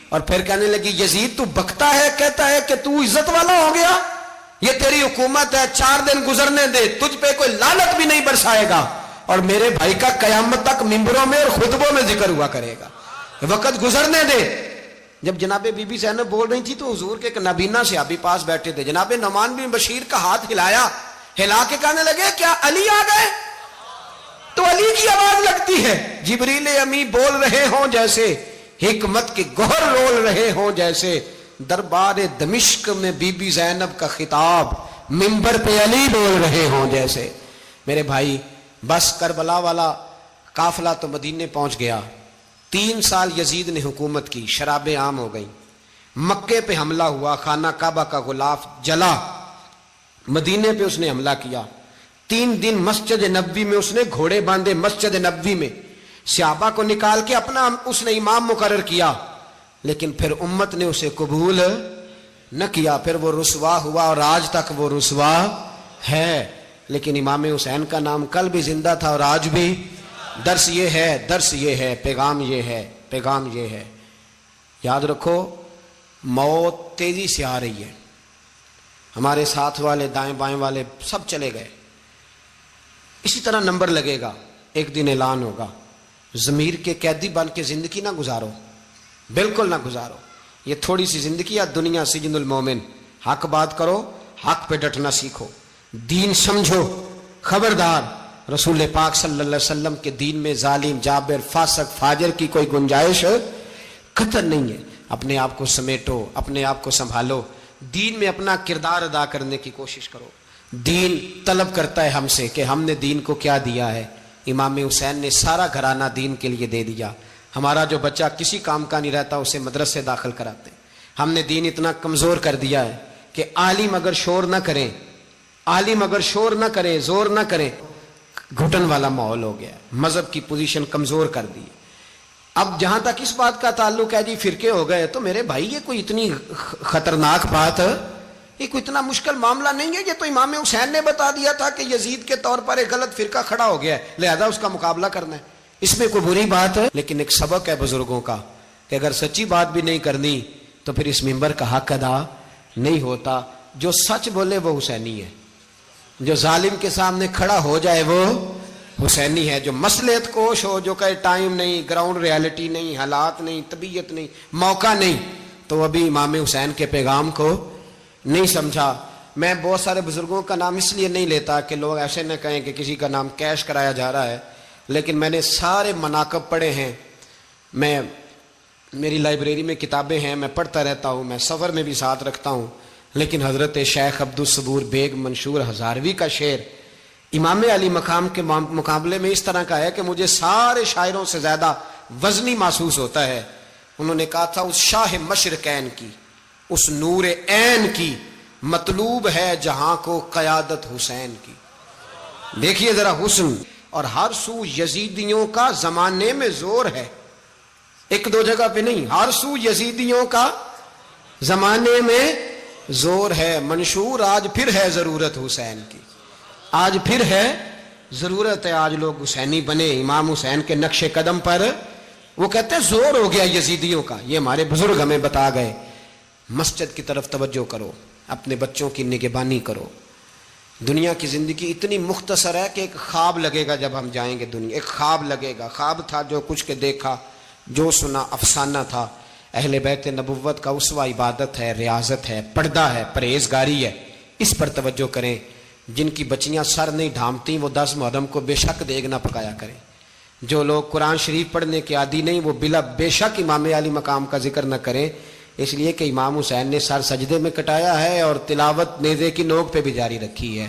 S1: اور پھر کہنے لگی یزید تو بکتا ہے، کہتا ہے کہ تو عزت والا ہو گیا، یہ تیری حکومت ہے، 4 دن گزرنے دے، تجھ پہ کوئی لعنت بھی نہیں برسائے گا، اور میرے بھائی کا قیامت تک ممبروں میں اور خطبوں میں ذکر ہوا کرے گا، وقت گزرنے دے۔ جب جناب بی بی زینب بول رہی تھی تو حضور کے ایک نابینا صحابی پاس بیٹھے تھے، جناب نعمان بن بشیر کا ہاتھ ہلایا، ہلا کے کہنے لگے کیا علی آ گئے؟ تو علی کی آواز لگتی ہے، جبریل امی بول رہے ہوں جیسے، حکمت کے گوہر رول رہے ہوں جیسے، دربار دمشق میں بی بی زینب کا خطاب، منبر پہ علی بول رہے ہوں جیسے۔ میرے بھائی بس کربلا والا قافلہ تو مدینے پہنچ گیا، 3 سال یزید نے حکومت کی، شرابیں عام ہو گئیں، مکے پہ حملہ ہوا، خانہ کعبہ کا غلاف جلا، مدینے پہ اس نے حملہ کیا، 3 دن مسجد نبوی میں اس نے گھوڑے باندھے، مسجد نبوی میں صحابہ کو نکال کے اپنا اس نے امام مقرر کیا، لیکن پھر امت نے اسے قبول نہ کیا، پھر وہ رسوا ہوا اور آج تک وہ رسوا ہے، لیکن امام حسین کا نام کل بھی زندہ تھا اور آج بھی۔ درس یہ ہے، پیغام یہ ہے، پیغام یہ ہے، یاد رکھو موت تیزی سے آ رہی ہے، ہمارے ساتھ والے دائیں بائیں والے سب چلے گئے، اسی طرح نمبر لگے گا، ایک دن اعلان ہوگا، ضمیر کے قیدی بن کے زندگی نہ گزارو، بالکل نہ گزارو، یہ تھوڑی سی زندگی ہے دنیا سجن المومن، حق بات کرو، حق پہ ڈٹنا سیکھو، دین سمجھو، خبردار رسول پاک صلی اللہ علیہ وسلم کے دین میں ظالم، جابر، فاسق، فاجر کی کوئی گنجائش قطر نہیں ہے، اپنے آپ کو سمیٹو، اپنے آپ کو سنبھالو، دین میں اپنا کردار ادا کرنے کی کوشش کرو، دین طلب کرتا ہے ہم سے کہ ہم نے دین کو کیا دیا ہے، امام حسین نے سارا گھرانہ دین کے لیے دے دیا، ہمارا جو بچہ کسی کام کا نہیں رہتا اسے مدرسے داخل کراتے، ہم نے دین اتنا کمزور کر دیا ہے کہ عالم اگر شور نہ کریں، عالم اگر شور نہ کریں، زور نہ کریں، گھٹن والا ماحول ہو گیا، مذہب کی پوزیشن کمزور کر دی۔ اب جہاں تک اس بات کا تعلق ہے جی فرقے ہو گئے، تو میرے بھائی یہ کوئی اتنی خطرناک بات ہے، یہ کوئی اتنا مشکل معاملہ نہیں ہے، یہ تو امام حسین نے بتا دیا تھا کہ یزید کے طور پر ایک غلط فرقہ کھڑا ہو گیا ہے، لہذا اس کا مقابلہ کرنا ہے، اس میں کوئی بری بات ہے، لیکن ایک سبق ہے بزرگوں کا کہ اگر سچی بات بھی نہیں کرنی تو پھر اس منبر کا حق ادا نہیں ہوتا، جو سچ بولے وہ حسینی ہے، جو ظالم کے سامنے کھڑا ہو جائے وہ حسینی ہے، جو مصلحت کوش ہو، جو کہے ٹائم نہیں، گراؤنڈ ریالٹی نہیں، حالات نہیں، طبیعت نہیں، موقع نہیں، تو ابھی امام حسین کے پیغام کو نہیں سمجھا۔ میں بہت سارے بزرگوں کا نام اس لیے نہیں لیتا کہ لوگ ایسے نہ کہیں کہ کسی کا نام کیش کرایا جا رہا ہے، لیکن میں نے سارے مناقب پڑھے ہیں، میری لائبریری میں کتابیں ہیں، میں پڑھتا رہتا ہوں، میں سفر میں بھی ساتھ رکھتا ہوں، لیکن حضرت شیخ عبدالصبور بیگ منشور ہزاروی کا شعر امام علی مقام کے مقابلے میں اس طرح کا ہے کہ مجھے سارے شاعروں سے زیادہ وزنی محسوس ہوتا ہے۔ انہوں نے کہا تھا اس شاہ مشرقین کی، اس نور عین کی مطلوب ہے جہاں کو قیادت حسین کی۔ دیکھیے ذرا حسن، اور ہر سو یزیدیوں کا زمانے میں زور ہے، ایک دو جگہ پہ نہیں، ہر سو یزیدیوں کا زمانے میں زور ہے، منشور آج پھر ہے ضرورت حسین کی، آج پھر ہے ضرورت ہے، آج لوگ حسینی بنے، امام حسین کے نقش قدم پر، وہ کہتے ہیں زور ہو گیا یزیدیوں کا، یہ ہمارے بزرگ ہمیں بتا گئے۔ مسجد کی طرف توجہ کرو، اپنے بچوں کی نگہبانی کرو، دنیا کی زندگی اتنی مختصر ہے کہ ایک خواب لگے گا جب ہم جائیں گے دنیا، ایک خواب لگے گا، خواب تھا جو کچھ کے دیکھا، جو سنا افسانہ تھا، اہل بیت نبوت کا اسوہ عبادت ہے، ریاضت ہے، پردہ ہے، پرہیزگاری ہے، اس پر توجہ کریں۔ جن کی بچیاں سر نہیں ڈھانپتی وہ 10 محرم کو بے شک دیگ نہ پکایا کریں، جو لوگ قرآن شریف پڑھنے کے عادی نہیں وہ بے شک امام علی مقام کا ذکر نہ کریں، اس لیے کہ امام حسین نے سر سجدے میں کٹایا ہے اور تلاوت نیزے کی نوک پہ بھی جاری رکھی ہے۔